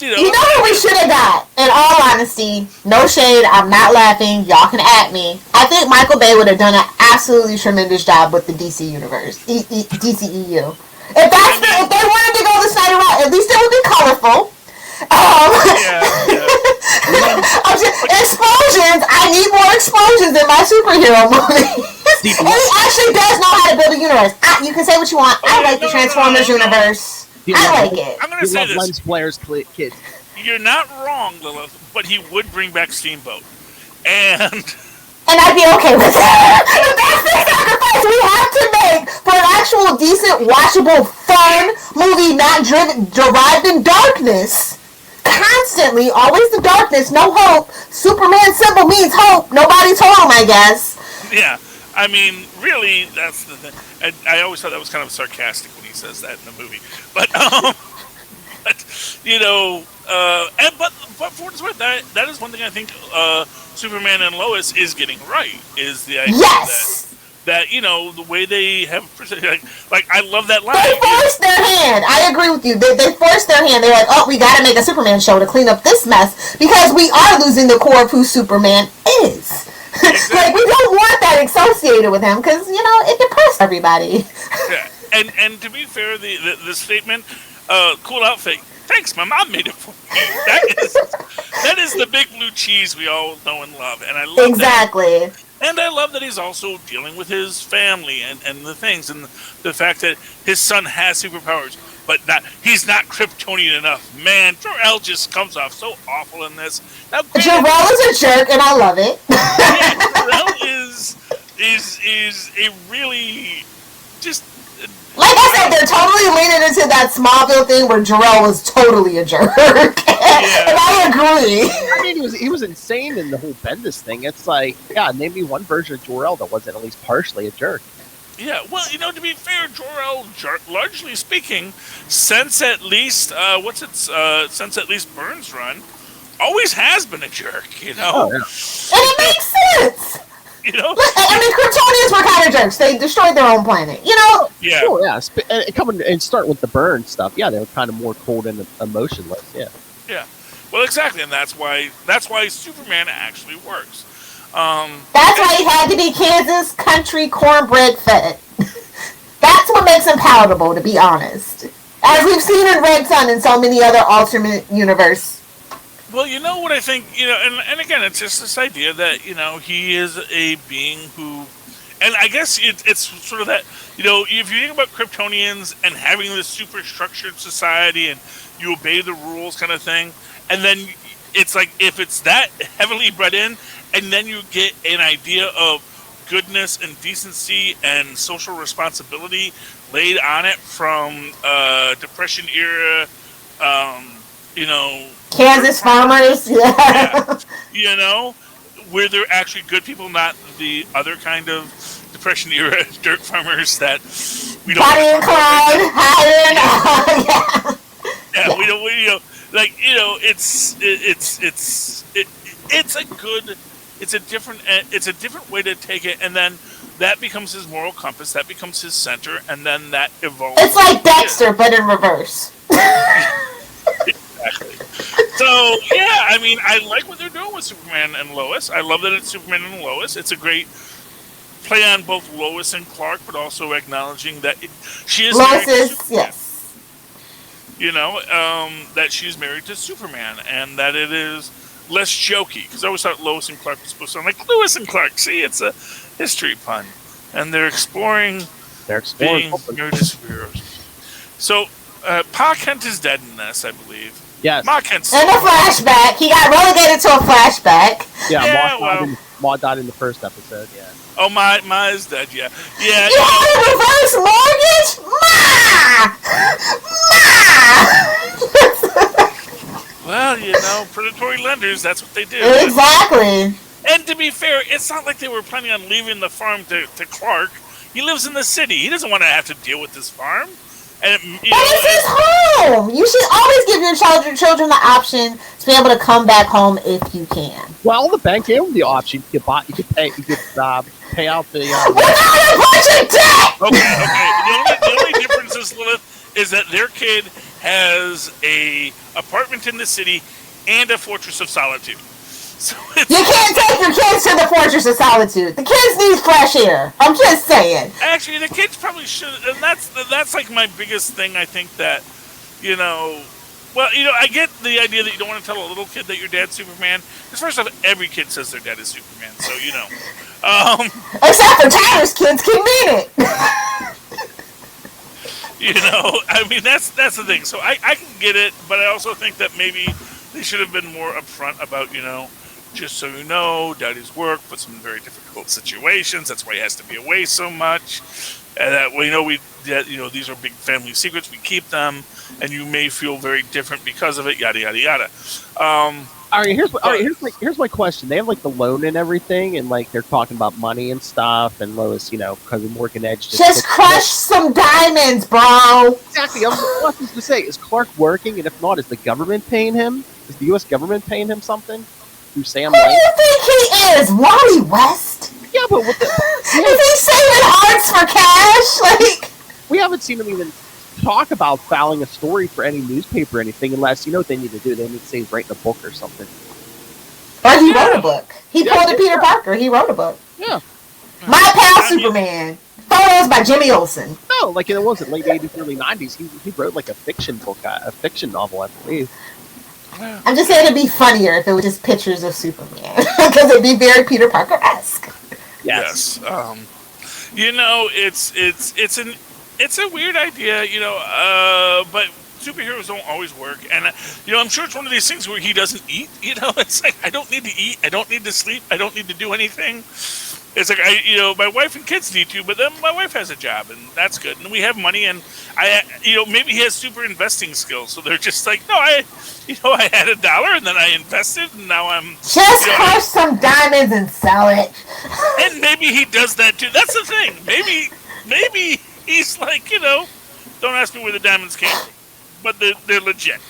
You know what we should have got? In all honesty, no shade, I'm not laughing, y'all can at me. I think Michael Bay would have done an absolutely tremendous job with the DC universe, DCEU. If they wanted to go the Snyder route, at least it would be colorful. Explosions! I need more explosions in my superhero movies. And he actually does know how to build a universe. You can say what you want. I like the Transformers universe. I like it. I'm going to say this. Lens flares, kids. You're not wrong, Lilith, but he would bring back Steamboat. And I'd be okay with that. That's the sacrifice we have to make for an actual decent, watchable, fun movie not derived in darkness. Constantly, always the darkness, no hope. Superman's symbol means hope. Nobody's home, I guess. Yeah, I mean, really, that's the thing. I always thought that was kind of sarcastic when he says that in the movie. But, but for what it's worth, that is one thing I think Superman and Lois is getting right, is the idea that the way they have, like I love that line. They forced their hand. I agree with you. They forced their hand. They're like, oh, we got to make a Superman show to clean up this mess because we are losing the core of who Superman is. Exactly. Like, we don't want that associated with him because, it depressed everybody. Yeah. And to be fair, the statement, cool outfit. Thanks, my mom made it for me. That is the big blue cheese we all know and love, and I love exactly. that. And I love that he's also dealing with his family and the things, and the fact that his son has superpowers, but he's not Kryptonian enough. Man, Jor-El just comes off so awful in this. Jor-El is a jerk, and I love it. Yeah, Jor-El is a really just. Like I said, they're totally leaning into that Smallville thing where Jor-El was totally a jerk. And I agree. I mean, he was insane in the whole Bendis thing. It's like, name me one version of Jor-El that wasn't at least partially a jerk. Yeah, well, to be fair, Jor-El, largely speaking, since at least Byrne's run, always has been a jerk, Oh, yeah. And it makes sense. Kryptonians were kind of jerks. They destroyed their own planet. Yeah. Oh, yeah. And start with the Byrne stuff. Yeah, they were kind of more cold and emotionless. Yeah. Yeah. Well, exactly, and that's why Superman actually works. That's why he had to be Kansas country cornbread fed. That's what makes him palatable, to be honest. As we've seen in Red Sun and so many other alternate universe. Well, you know what I think, and again, it's just this idea that, he is a being who, and I guess it's sort of that, if you think about Kryptonians and having this super structured society and you obey the rules kind of thing, and then it's like, if it's that heavily bred in, and then you get an idea of goodness and decency and social responsibility laid on it from Depression era, Kansas farmers, yeah. Where they're actually good people, not the other kind of Depression era dirt farmers that we don't. Bonnie and Clyde, higher and yeah, we don't. It's a different way to take it, and then that becomes his moral compass. That becomes his center, and then that evolves. It's like Dexter, but in reverse. Exactly. So, yeah, I mean, I like what they're doing with Superman and Lois. I love that it's Superman and Lois. It's a great play on both Lois and Clark, but also acknowledging that she is married to Superman. Yes. That she's married to Superman, and that it is less jokey. Because I always thought Lois and Clark was supposed to sound like Lewis and Clark. See, it's a history pun. And they're exploring They're exploring. Being married to superheroes. So, Pa Kent is dead in this, I believe. Yes. Ma Kent's in a flashback. He got relegated to a flashback. Yeah, Ma died in the first episode, yeah. Oh, Ma is dead, yeah. Yeah. You want a reverse mortgage? Ma! Well, predatory lenders, that's what they do. Exactly. And to be fair, it's not like they were planning on leaving the farm to Clark. He lives in the city. He doesn't want to have to deal with this farm. And it's his home. You should always give your children the option to be able to come back home if you can. Well, the bank gave him the option. You could pay out the. Without a bunch of debt. Okay. The only difference is, Lilith, is that their kid has a apartment in the city and a Fortress of Solitude. So you can't take your kids to the Fortress of Solitude. The kids need fresh air. I'm just saying. Actually, the kids probably should, and that's like my biggest thing. I think that, I get the idea that you don't want to tell a little kid that your dad's Superman. Because first off, every kid says their dad is Superman, so Except for Tyler's kids can mean it. I mean, that's the thing. So I can get it, but I also think that maybe they should have been more upfront about, just so you know, Daddy's work puts him in very difficult situations. That's why he has to be away so much. And that these are big family secrets. We keep them, and you may feel very different because of it. Yada yada yada. Here's my question. They have like the loan and everything, and like they're talking about money and stuff. And Lois, because of Morgan Edge, just crush some diamonds, bro. Exactly. I was going to say, is Clark working? And if not, is the government paying him? Is the U.S. government paying him something? Through Sam Who White? do you think he is? Wally West? Yeah, but is he saving hearts for cash? Like, we haven't seen him even talk about filing a story for any newspaper or anything, unless what they need to do. They need to say he's writing a book or something. Or he wrote a book. He pulled a Peter Parker. He wrote a book. Yeah. My Pal Superman. Photos by Jimmy Olsen. No, like it wasn't late 80s, early 90s. He wrote like a fiction book, a fiction novel, I believe. I'm just saying it'd be funnier if it was just pictures of Superman. Because it'd be very Peter Parker-esque. Yes. It's a weird idea, but superheroes don't always work. And, I'm sure it's one of these things where he doesn't eat, It's like, I don't need to eat. I don't need to sleep. I don't need to do anything. It's like, my wife and kids need to, but then my wife has a job, and that's good. And we have money, and maybe he has super investing skills. So they're just like, no, I had $1, and then I invested, and now I'm just crush some diamonds and sell it. And maybe he does that too. That's the thing. Maybe he's like, don't ask me where the diamonds came from, but they're legit.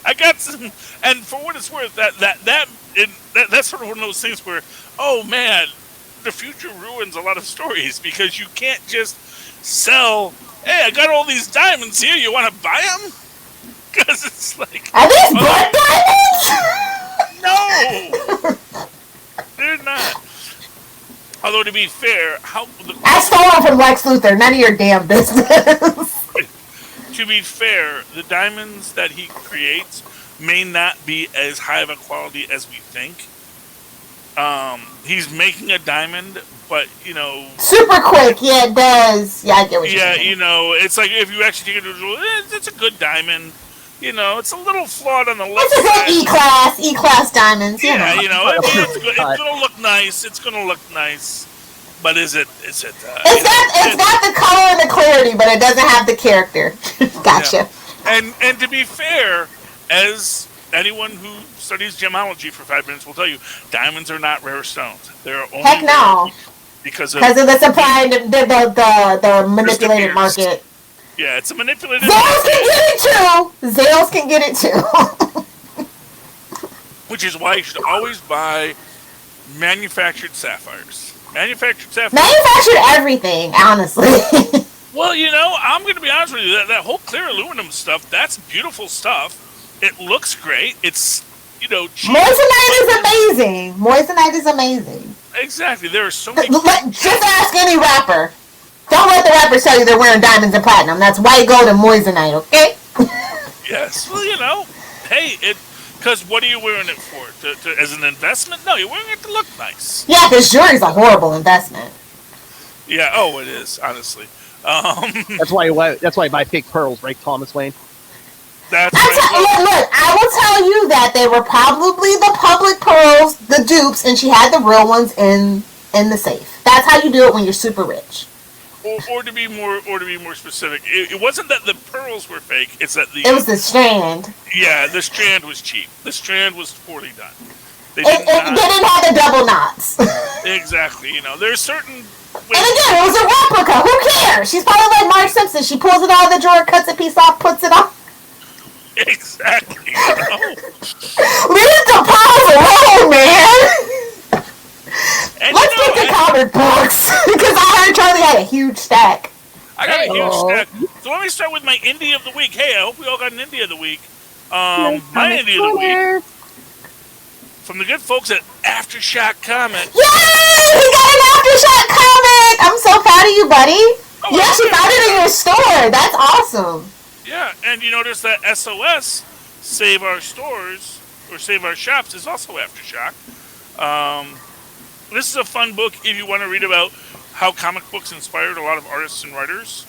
I got some, and for what it's worth, that's sort of one of those things where, oh man, the future ruins a lot of stories because you can't just sell. Hey, I got all these diamonds here. You want to buy them? Because it's like, are these blood diamonds? No, they're not. Although to be fair, I stole them from Lex Luthor. None of your damn business. To be fair, the diamonds that he creates may not be as high of a quality as we think. He's making a diamond, but super quick. Yeah, it does. Yeah, I get what you're saying. It's like if you actually take it to it's a good diamond. It's a little flawed on the left side. It's a good E-class diamonds. Yeah, it's gonna look nice. It's gonna look nice. But is it? It's got the color and the clarity, but it doesn't have the character. Gotcha. Yeah. And to be fair, as anyone who studies gemology for 5 minutes will tell you, diamonds are not rare stones. They're only heck no, because of the supply and the manipulated market. Yeah, it's a manipulated. Zales can get it too. Which is why you should always buy manufactured sapphires. Manufactured everything, honestly. Well, I'm going to be honest with you. That whole clear aluminum stuff, that's beautiful stuff. It looks great. It's, cheap. Moissanite is amazing. Exactly. There are so many... Just ask any rapper. Don't let the rappers tell you they're wearing diamonds and platinum. That's white gold and moissanite, okay? Yes. Well, hey, because what are you wearing it for? As an investment? No, you're wearing it to look nice. Yeah, because jewelry's a horrible investment. Yeah. Oh, it is honestly. That's why you buy fake pearls, right, Thomas Wayne? That's right. Look, I will tell you that they were probably the public pearls, the dupes, and she had the real ones in the safe. That's how you do it when you're super rich. Or to be more specific, it wasn't that the pearls were fake. It's that it was the strand. Yeah, the strand was cheap. The strand was poorly done. They didn't have the double knots. Exactly. You know, there's certain. And again, it was a replica. Who cares? She's probably like Marge Simpson. She pulls it out of the drawer, cuts a piece off, puts it on. Exactly. You know? Leave the pearls alone, man. Let's get the comic books because I heard Charlie had a huge stack. I got a huge stack. So let me start with my indie of the week. Hey, I hope we all got an indie of the week. My indie of the week from the good folks at Aftershock Comics. Yay! We got an Aftershock comic! I'm so proud of you, buddy. You actually found it in your store. That's awesome. Yeah, and you notice that SOS, Save Our Stores, or Save Our Shops, is also Aftershock. This is a fun book if you want to read about how comic books inspired a lot of artists and writers,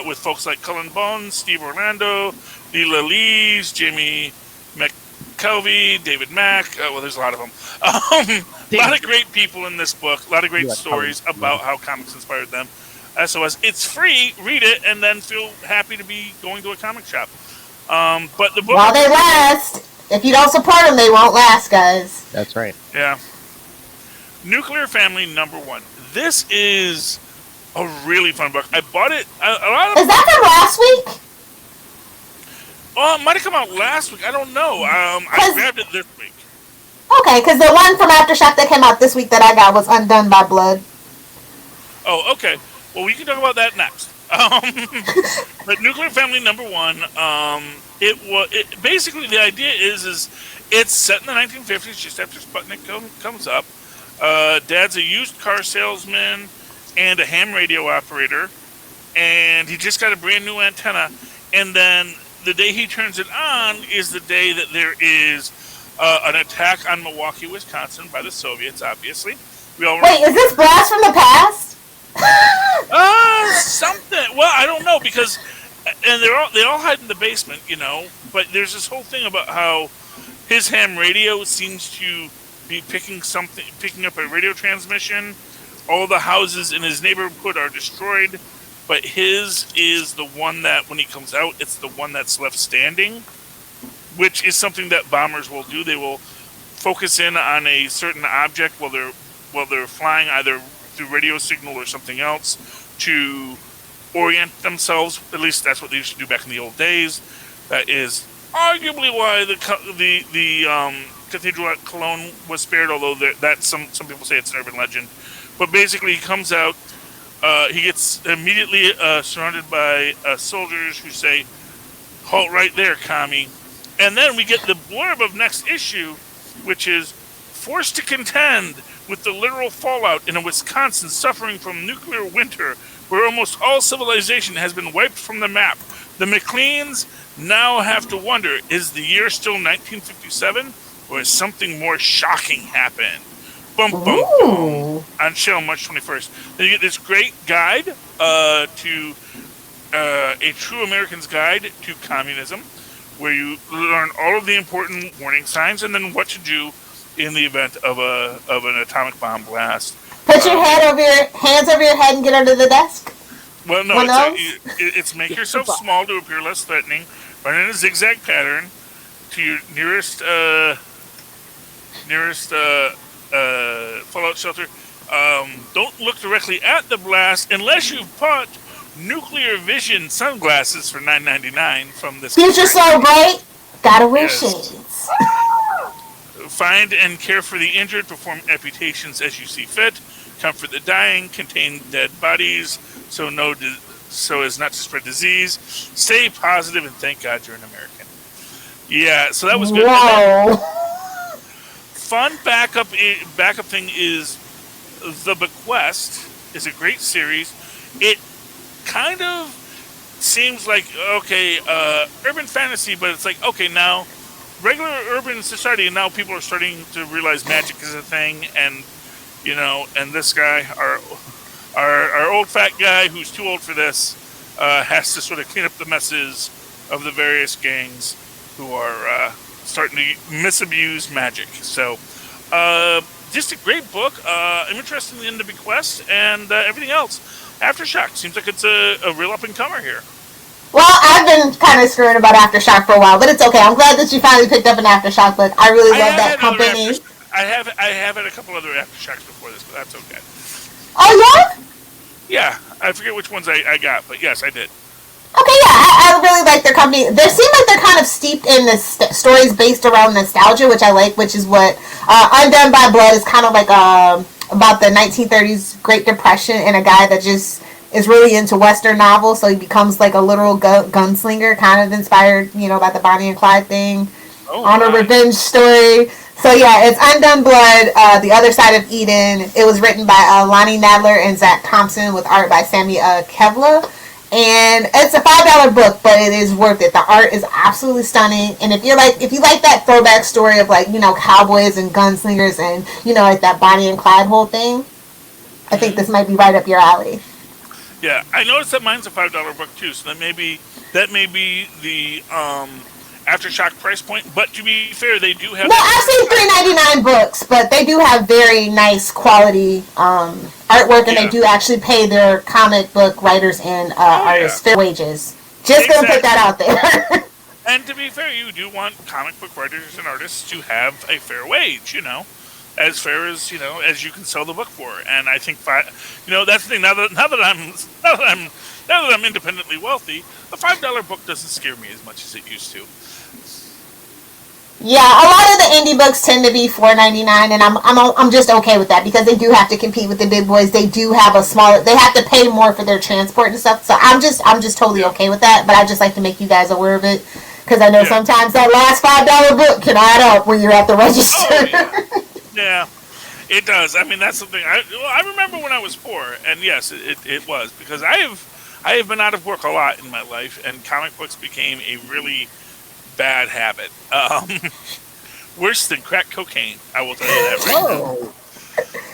with folks like Cullen Bunn, Steve Orlando, Leela Lees, Jamie McKelvey, David Mack. Well, there's a lot of them. A lot of great people in this book. A lot of great stories about how comics inspired them. SOS. It's free. Read it, and then feel happy to be going to a comic shop. But the book, while they last, if you don't support them, they won't last, guys. That's right. Yeah. Nuclear Family #1. This is a really fun book. I bought it. Is that from last week? Oh, it might have come out last week. I don't know. I grabbed it this week. Okay, because the one from Aftershock that came out this week that I got was Undone by Blood. Oh, okay. Well, we can talk about that next. But Nuclear Family #1. Basically the idea is it's set in the 1950s, just after Sputnik comes up. Dad's a used car salesman and a ham radio operator, and he just got a brand new antenna. And then the day he turns it on is the day that there is an attack on Milwaukee, Wisconsin by the Soviets. Obviously, wait, is this Blast from the Past? Something. Well, I don't know because, and they all hide in the basement, you know. But there's this whole thing about how his ham radio seems to be picking up a radio transmission. All the houses in his neighborhood are destroyed, but his is the one that, when he comes out, it's the one that's left standing, which is something that bombers will do. They will focus in on a certain object while they're flying, either through radio signal or something else, to orient themselves. At least that's what they used to do back in the old days. That is arguably why the cathedral at Cologne was spared, although some people say it's an urban legend. But basically, he comes out, he gets immediately surrounded by soldiers who say, "Halt right there, commie." And then we get the blurb of next issue, which is, "Forced to contend with the literal fallout in a Wisconsin suffering from nuclear winter, where almost all civilization has been wiped from the map. The McLeans now have to wonder, is the year still 1957, or has something more shocking happened?" Bum, bum, bum. On sale March 21st. Then you get this great guide to a true American's guide to communism, where you learn all of the important warning signs and then what to do in the event of an atomic bomb blast. Put your hands over your head and get under the desk. Well, no, it's make yourself small to appear less threatening. Run in a zigzag pattern to your nearest fallout shelter. Don't look directly at the blast unless you've bought nuclear vision sunglasses for $9.99 from this. Future so bright, gotta wear shades. Find and care for the injured. Perform amputations as you see fit. Comfort the dying. Contain dead bodies so as not to spread disease. Stay positive and thank God you're an American. Yeah, so that was good. Whoa. Fun backup thing is The Bequest is a great series. It kind of seems like, okay, urban fantasy, but it's like, okay, now regular urban society, and now people are starting to realize magic is a thing, and you know, and this guy, our old fat guy who's too old for this has to sort of clean up the messes of the various gangs who are starting to misabuse magic. So, just a great book. I'm interested in the bequest and everything else. Aftershock seems like it's a real up and comer here. Well, I've been kind of screwing about Aftershock for a while, but it's okay. I'm glad that you finally picked up an Aftershock book. I really love that company. I have had a couple other Aftershocks before this, but that's okay. Oh, yeah? Yeah, I forget which ones I got, but yes, I did. Okay, yeah, I really like their company. They seem like they're kind of steeped in the stories based around nostalgia, which I like, which is what Undone by Blood is kind of like about the 1930s Great Depression and a guy that just is really into Western novels, so he becomes like a literal gunslinger, kind of inspired, by the Bonnie and Clyde thing, on a revenge story. So yeah, it's Undone Blood, The Other Side of Eden. It was written by Lonnie Nadler and Zach Thompson with art by Sammy Kevla. And it's a $5 book, but it is worth it. The art is absolutely stunning. And if you like that throwback story of cowboys and gunslingers and like that Bonnie and Clyde whole thing, I think this might be right up your alley. Yeah, I noticed that mine's a $5 book too, so that may be the Aftershock price point. But to be fair, they do have. No, I've seen $3.99 books, but they do have very nice quality artwork, and they do actually pay their comic book writers and artists fair wages. Just gonna put that out there. And to be fair, you do want comic book writers and artists to have a fair wage, as fair as as you can sell the book for. And I think that's the thing. Now that I'm independently wealthy, a $5 book doesn't scare me as much as it used to. Yeah, a lot of the indie books tend to be $4.99, and I'm just okay with that because they do have to compete with the big boys. They do have they have to pay more for their transport and stuff. So I'm just totally okay with that. But I just like to make you guys aware of it because I know sometimes that last $5 book can add up when you're at the register. Oh, yeah, it does. I mean, that's something I remember when I was poor, and yes, it was because I have been out of work a lot in my life, and comic books became a really bad habit. Worse than crack cocaine, I will tell you that right now.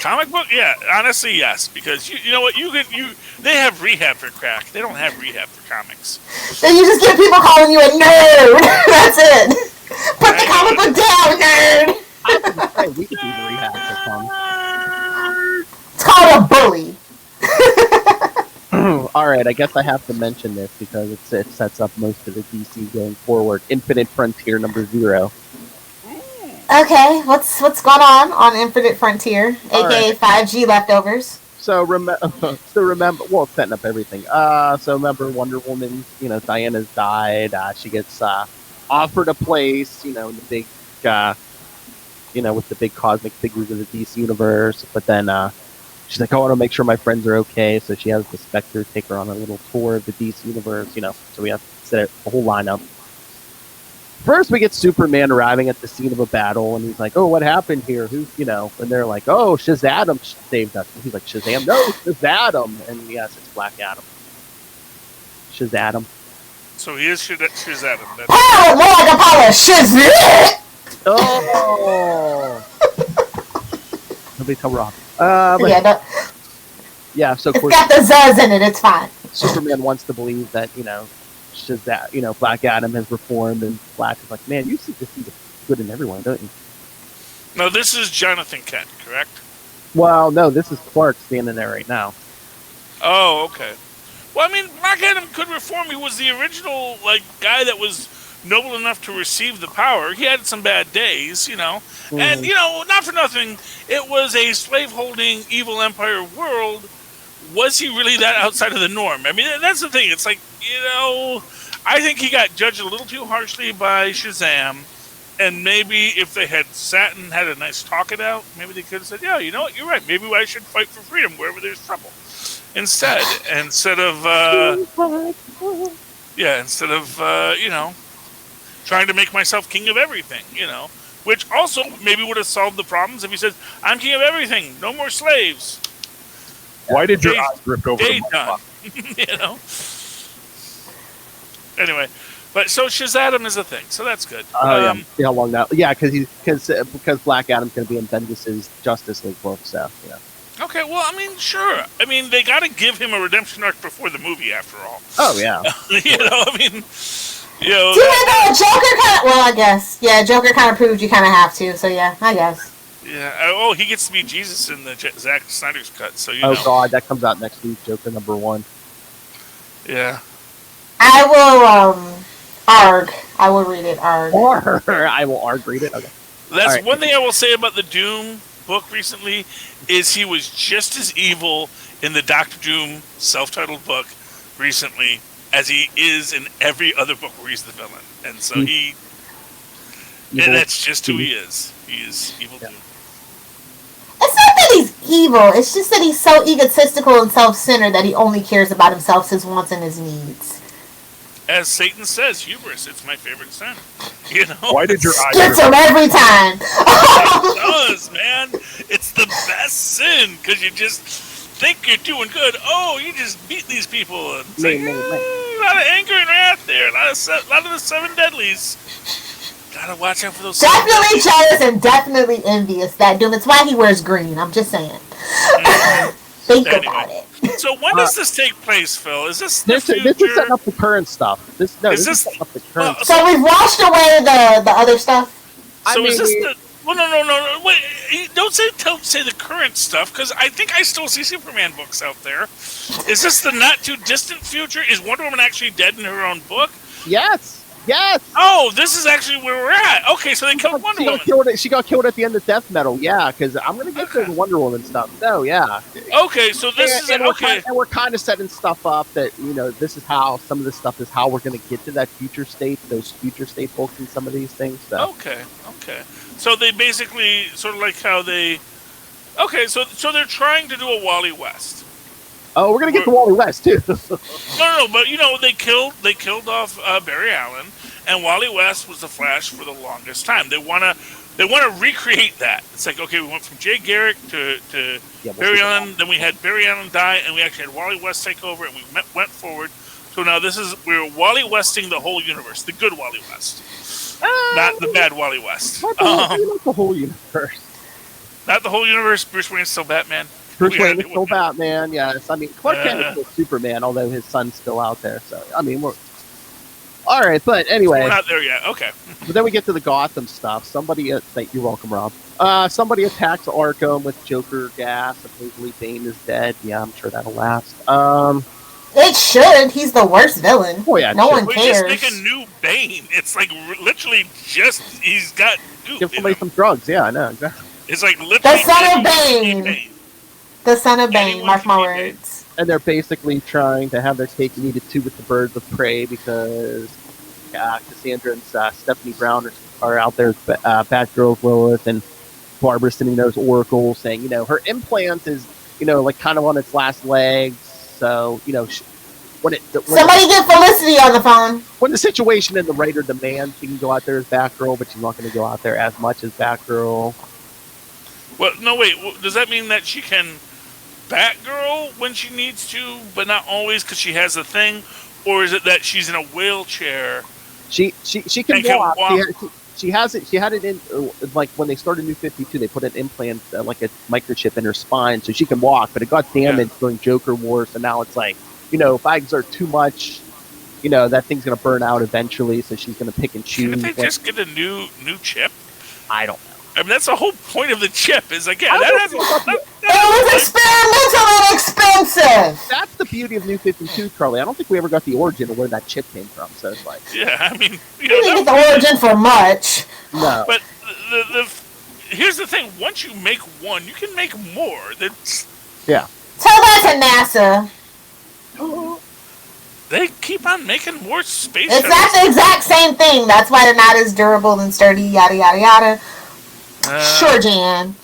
Comic book, yeah, honestly, yes, because you know what, they have rehab for crack. They don't have rehab for comics. Then you just get people calling you a nerd. That's it. Put the comic book down, nerd. Hey, we could do the rehab for comics. It's called a bully. All right, I guess I have to mention this because it sets up most of the DC going forward. Infinite Frontier #0. Okay, what's going on Infinite Frontier, aka 5G leftovers? So remember, well, setting up everything. So remember Wonder Woman? Diana's died. She gets offered a place. In the big, with the big cosmic figures of the DC universe. But then she's like, I want to make sure my friends are okay. So she has the Spectre take her on a little tour of the DC universe. So we have to set a whole lineup. First, we get Superman arriving at the scene of a battle, and he's like, "Oh, what happened here? Who, And they're like, "Oh, Shazam saved us." And he's like, "Shazam? No, Shazam!" And yes, it's Black Adam. Shazam. So he is Shazam. Oh, more like a power Shazam! Oh. Nobody tell Rob. Yeah, so of course, it's got the zuzz in it. It's fine. Superman wants to believe that Shazam, Black Adam has reformed, and Flash is like, man, you see the good in everyone, don't you? No, this is Jonathan Kent, correct? Well, no, this is Clark standing there right now. Oh, okay. Well, I mean, Black Adam could reform. He was the original guy that was noble enough to receive the power. He had some bad days, Mm-hmm. And not for nothing, it was a slave-holding evil empire world. Was he really that outside of the norm? I mean, that's the thing. It's like, I think he got judged a little too harshly by Shazam. And maybe if they had sat and had a nice talk it out, maybe they could have said, yeah, you know what, you're right. Maybe I should fight for freedom wherever there's trouble. Instead of trying to make myself king of everything, which also maybe would have solved the problems if he said, I'm king of everything, no more slaves. Why did your eyes drift over day the done? Anyway, but so Shazam is a thing, so that's good. See how long that? Yeah, because Black Adam's going to be in Bendis's Justice League book, so Okay, well, I mean, sure. I mean, they got to give him a redemption arc before the movie, after all. Oh yeah. You know, I mean, you know. Joker kind of. Well, I guess. Yeah, Joker kind of proved you kind of have to. So yeah, I guess. Yeah. Oh, he gets to be Jesus in the Zack Snyder's cut. So you Oh know. God, that comes out next week. Joker #1. Yeah. I will. Arg. I will read it. Arg. Or I will arg read it. Okay. That's right. one thing I will say about the Doom book recently is he was just as evil in the Doctor Doom self-titled book recently as he is in every other book where he's the villain. And so and that's just who he is. He is evil Doom. It's not that he's evil. It's just that he's so egotistical and self-centered that he only cares about himself, his wants, and his needs. As Satan says, hubris, it's my favorite sin. You know? Why did your eyes... Gets him every time. It does, man. It's the best sin, because you just think you're doing good. Oh, you just beat these people. And it's a lot of anger and wrath there. A lot of the 7 deadlies. Gotta watch out for those. Definitely jealous and definitely envious. That Doom. It's why he wears green. I'm just saying. Think about it. So when does this take place, Phil? Is this This is setting up the current stuff. This is setting up the current stuff. So we've washed away the other stuff. So is this the... Well, no. Wait, don't say the current stuff, because I think I still see Superman books out there. Is this the not too distant future? Is Wonder Woman actually dead in her own book? Yes. Oh, this is actually where we're at. Okay, so they killed Wonder Woman. She got killed at the end of Death Metal. Yeah, because I'm gonna get to the Wonder Woman stuff. No, yeah. Okay, so this is okay. And we're kind of setting stuff up that this is how some of this stuff is how we're gonna get to that future state, those future state books, and some of these things. So. Okay. So they basically sort of like how they. Okay, so they're trying to do a Wally West. Oh, we're gonna get to Wally West too. No, but they killed off Barry Allen, and Wally West was the Flash for the longest time. They wanna recreate that. It's like, okay, we went from Jay Garrick to Barry Allen, then we had Barry Allen die, and we actually had Wally West take over, and we went forward. So now we're Wally Westing the whole universe, the good Wally West, not the bad Wally West. Not the whole universe. Not the whole universe. Bruce Wayne's still Batman. Bruce Wayne is still Batman, yes. I mean, Clark Kent is still Superman, although his son's still out there. So, I mean, we're... All right, but anyway. We're not there yet, okay. But then we get to the Gotham stuff. You're welcome, Rob. Somebody attacks Arkham with Joker gas. Supposedly Bane is dead. Yeah, I'm sure that'll last. It should. He's the worst villain. Oh, yeah, no one cares. We just make a new Bane. It's like literally just, he's got... Give somebody some drugs. Yeah, I know, exactly. It's like literally... The son of Bane. The son of Bane, mark my words. And they're basically trying to have their cake and eat it too with the Birds of Prey because Cassandra and Stephanie Brown are out there, Batgirl, Lois, and Barbara sending those oracles saying, her implant is, like kind of on its last legs. So, somebody get Felicity on the phone. When the situation and the writer demands, she can go out there as Batgirl, but she's not going to go out there as much as Batgirl. Well, no, wait. Does that mean that she can Batgirl when she needs to, but not always because she has a thing? Or is it that she's in a wheelchair? She can walk. She has it. She had it in like when they started New 52. They put an implant, like a microchip in her spine, so she can walk. But it got damaged during Joker Wars, so now it's like, if I exert too much, that thing's gonna burn out eventually. So she's gonna pick and choose. Can't they just get a new chip? I don't know. I mean, that's the whole point of the chip. Is like, it was experimental and expensive. That's the beauty of New 52, Charlie. I don't think we ever got the origin of where that chip came from. So it's like, yeah, I mean, you didn't get the origin for much. No, but here's the thing: once you make one, you can make more. Yeah. Tell that to NASA. They keep on making more space. It's not the exact same thing. That's why they're not as durable and sturdy. Yada yada yada. Sure, Jan.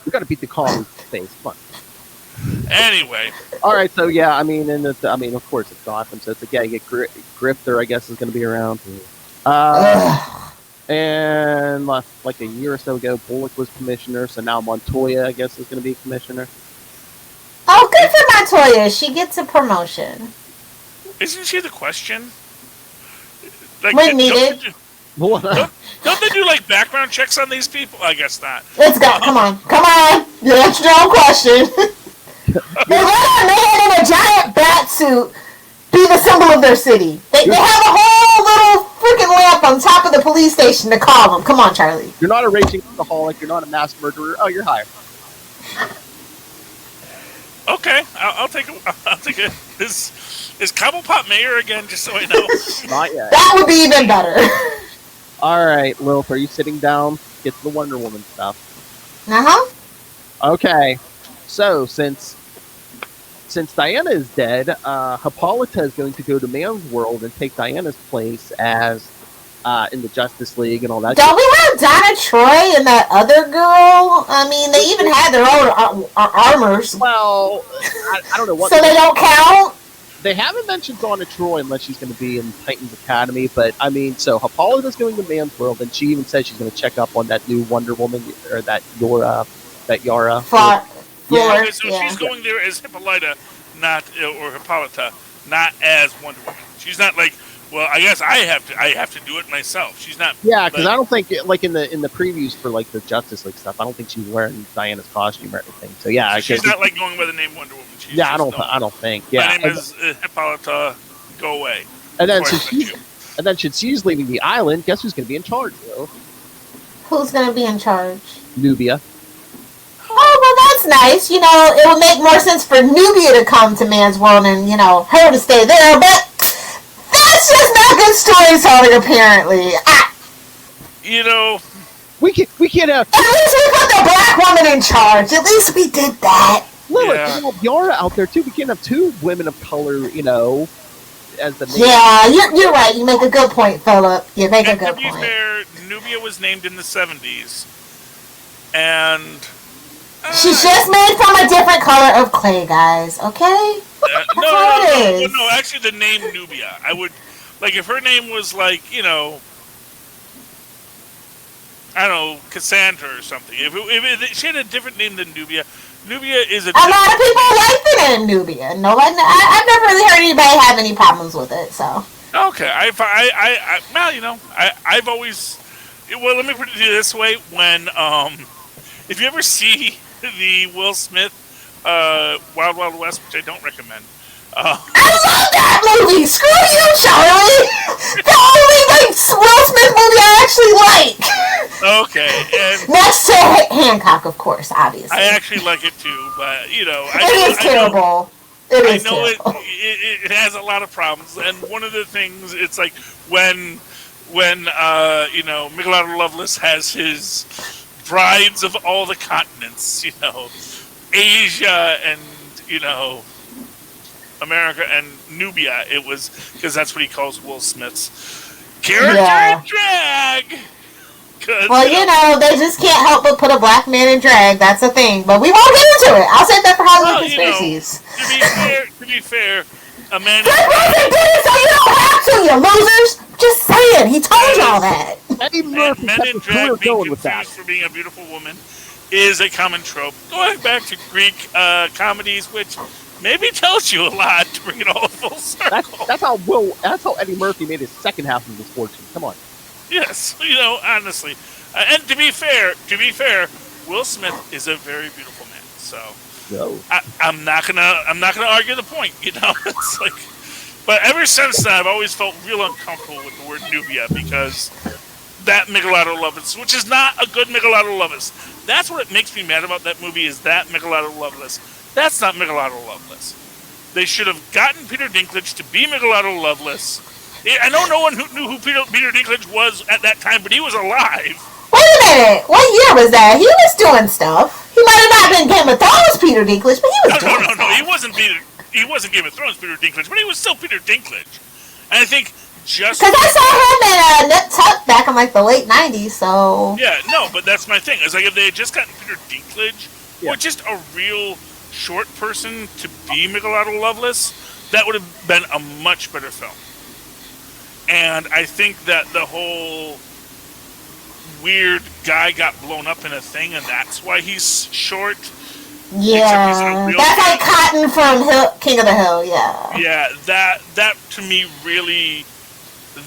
We got to beat the call in space. Come on. Anyway. All right. So yeah, I mean, of course it's Gotham. So it's like, you get Grifter. I guess is going to be around. And like a year or so ago, Bullock was commissioner. So now Montoya, I guess, is going to be commissioner. Oh, good for Montoya. She gets a promotion. Isn't she the Question? Like, when needed. Don't they do like background checks on these people? I guess not. Let's go. Come on. You answered your own question. They let a man in a giant bat suit be the symbol of their city. They have a whole little freaking lamp on top of the police station to call them. Come on, Charlie. You're not a raging alcoholic. You're not a mass murderer. Oh, you're hired. Okay, I'll take it. Is Cobblepot mayor again? Just so I know. Not yet. That would be even better. All right, Lilith, are you sitting down? Get to the Wonder Woman stuff. Okay, so since Diana is dead, Hippolyta is going to go to Man's World and take Diana's place as in the Justice League and all that. Don't we have Donna Troy and that other girl? I mean, they even had their own armors. Well, I don't know what. So they don't count? They haven't mentioned Donna Troy unless she's going to be in Titans Academy, but I mean, so Hippolyta's going to Man's World, and she even says she's going to check up on that new Wonder Woman, or that Yara. Yeah, so she's going there as Hippolyta, or Hippolyta, not as Wonder Woman. She's not like, well, I guess I have to do it myself. She's not. Yeah, because I don't think like in the previews for like the Justice League stuff, I don't think she's wearing Diana's costume or anything. So yeah, so she's not like going by the name Wonder Woman. I don't think. Yeah, my name is Hippolyta. Go away. And then since she's leaving the island, guess who's going to be in charge? Though? Who's going to be in charge? Nubia. Oh, well, that's nice. You know, it would make more sense for Nubia to come to Man's World and, her to stay there, but that's just not good storytelling, apparently. We can't have... At least we put the black woman in charge. At least we did that. Lilith, we have Yara out there, too. We can't have two women of color, as the main... Yeah, you're right. You make a good point, Philip. You make a good point. To be fair, Nubia was named in the 70s, and... She's just made from a different color of clay, guys. Okay? No. Actually, the name Nubia. I would, like, if her name was like, I don't know, Cassandra or something. If she had a different name than Nubia, Nubia is a lot of people like the name Nubia. No, I've never really heard anybody have any problems with it. So. Okay, I've always. Well, let me put it this way: when if you ever see the Will Smith Wild Wild West, which I don't recommend. I love that movie! Screw you, Charlie! The only Will Smith movie I actually like! Okay, and... Next to Hancock, of course, obviously. I actually like it too, but, It is terrible. I know it has a lot of problems, and one of the things, it's like, when Michelangelo Lovelace has his brides of all the continents, Asia and, America and Nubia, it was because that's what he calls Will Smith's character in drag. Well, they just can't help but put a black man in drag. That's a thing, but we won't get into it. I'll save that for Hollywood conspiracies. To be fair, a man. Rick Rosen did it, so you don't have to, you losers. Just saying, he told y'all that. Men in drag being confused for being a beautiful woman is a common trope. Going back to Greek comedies, which maybe tells you a lot to bring it all full circle. That's how Eddie Murphy made his second half of his fortune. Come on. Yes, honestly, and to be fair, Will Smith is a very beautiful man. So I'm not gonna argue the point. It's like, but ever since then, I've always felt real uncomfortable with the word Nubia because that Michelangelo Lovelace, which is not a good Michelangelo Lovelace. That's what makes me mad about that movie is that Michelangelo Lovelace. That's not Michelangelo Lovelace. They should have gotten Peter Dinklage to be Michelangelo Lovelace. I know no one who knew who Peter Dinklage was at that time, but he was alive. Wait a minute. What year was that? He was doing stuff. He might have not been Game of Thrones Peter Dinklage, but he was doing stuff. No. He wasn't Game of Thrones Peter Dinklage, but he was still Peter Dinklage. And I think just... Because I saw him in Nip Tuck back in the late 90s, so... Yeah, no, but that's my thing. It's like if they had just gotten Peter Dinklage, or just a real short person to be Michelangelo Lovelace, that would have been a much better film. And I think that the whole weird guy got blown up in a thing, and that's why he's short. Yeah, that's like Cotton from King of the Hill. Yeah. Yeah, that to me really,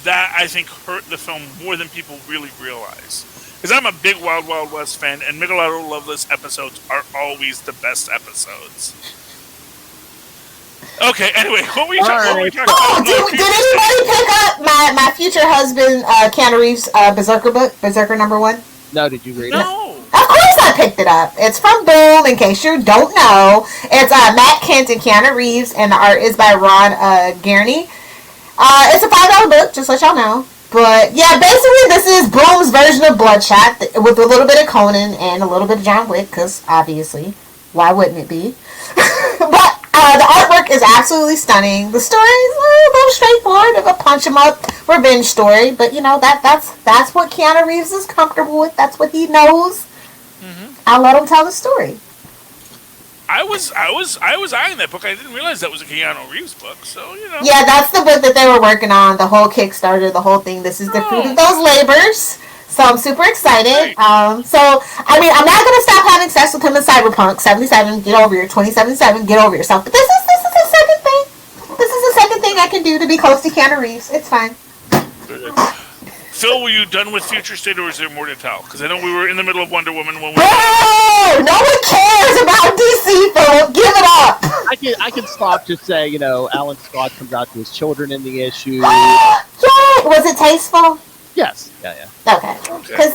that I think hurt the film more than people really realize. Because I'm a big Wild Wild West fan, and Miguelado Loveless episodes are always the best episodes. Okay, anyway, what were you talking about? Oh, did anybody pick up my future husband, Keanu Reeves' Berserker book, Berserker #1? No, did you read it? No. Of course I picked it up. It's from Boom, in case you don't know. It's Matt Kent and Keanu Reeves, and the art is by Ron Garney. It's a $5 book, just to let y'all know. But, yeah, basically this is Boom's version of Bloodshot, with a little bit of Conan and a little bit of John Wick, because, obviously, why wouldn't it be? But the artwork is absolutely stunning. The story is a little straightforward, of a punch-em-up revenge story, but, that's what Keanu Reeves is comfortable with. That's what he knows. Mm-hmm. I'll let him tell the story. I was eyeing that book. I didn't realize that was a Keanu Reeves book. So Yeah, that's the book that they were working on. The whole Kickstarter, the whole thing. This is the fruit of those labors. So I'm super excited. I'm not gonna stop having sex with him in Cyberpunk 77. Get over your 2077. Get over yourself. But this is a second thing. This is the second thing I can do to be close to Keanu Reeves. It's fine. Phil, were you done with Future State, or is there more to tell? Because I know we were in the middle of Wonder Woman when we. Oh, no one cares about DC, Philip. Give it up. I can stop. Just say, Alan Scott comes out to his children in the issue. Yeah. Was it tasteful? Yes. Yeah. Okay. Because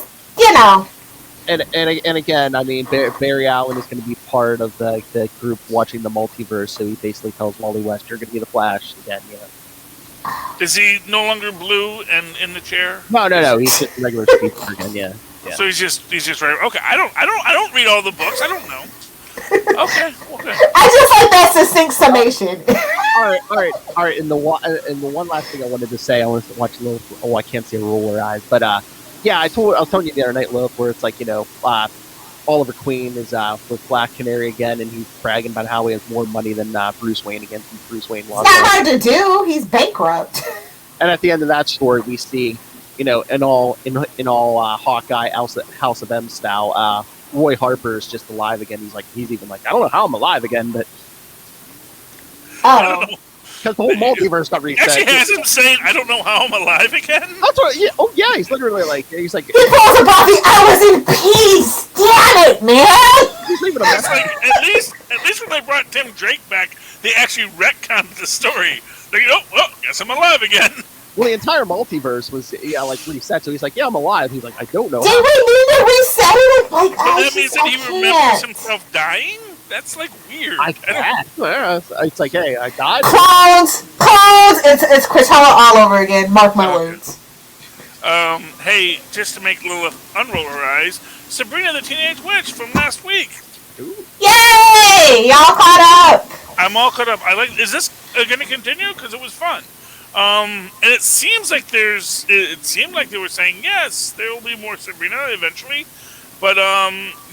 And again, I mean, Barry Allen is going to be part of the group watching the multiverse, so he basically tells Wally West, "You're going to be the Flash again." Is he no longer blue and in the chair? No. He's just regular Steve again. Yeah. So he's just right. Okay. I don't read all the books. I don't know. Okay. I just like that succinct summation. All right. And the one last thing I wanted to say, I wanted to watch a little. Oh, I can't see a roller eyes, but yeah, I was telling you the other night, Lois, where it's like Oliver Queen is with Black Canary again, and he's bragging about how he has more money than Bruce Wayne again, since Bruce Wayne lost. It's not hard to do. He's bankrupt. And at the end of that story, we see, in all Hawkeye House of M style, Roy Harper is just alive again. He's even like, I don't know how I'm alive again, but because the whole multiverse got reset. Actually, has him saying, "I don't know how I'm alive again." That's what. Yeah. Oh yeah. He's literally like. He's like. He pulls a Buffy. I was in peace. Damn it, man. He's leaving a message. At least when they brought Tim Drake back, they actually retconned the story. They go, well, guess I'm alive again. Well, the entire multiverse was reset. So he's like, yeah, I'm alive. He's like, I don't know. Did we need to reset it? But that means that he remembers himself dying. That's like weird. I guess. It's like, hey, I died. Clones. It's Krakoa all over again. Mark my words. Hey, just to make Lilith unroll her eyes, Sabrina the Teenage Witch from last week. Ooh. Yay! Y'all caught up. I'm all caught up. Is this going to continue? Because it was fun. And it seems like it seemed like they were saying, yes, there will be more Sabrina eventually. But,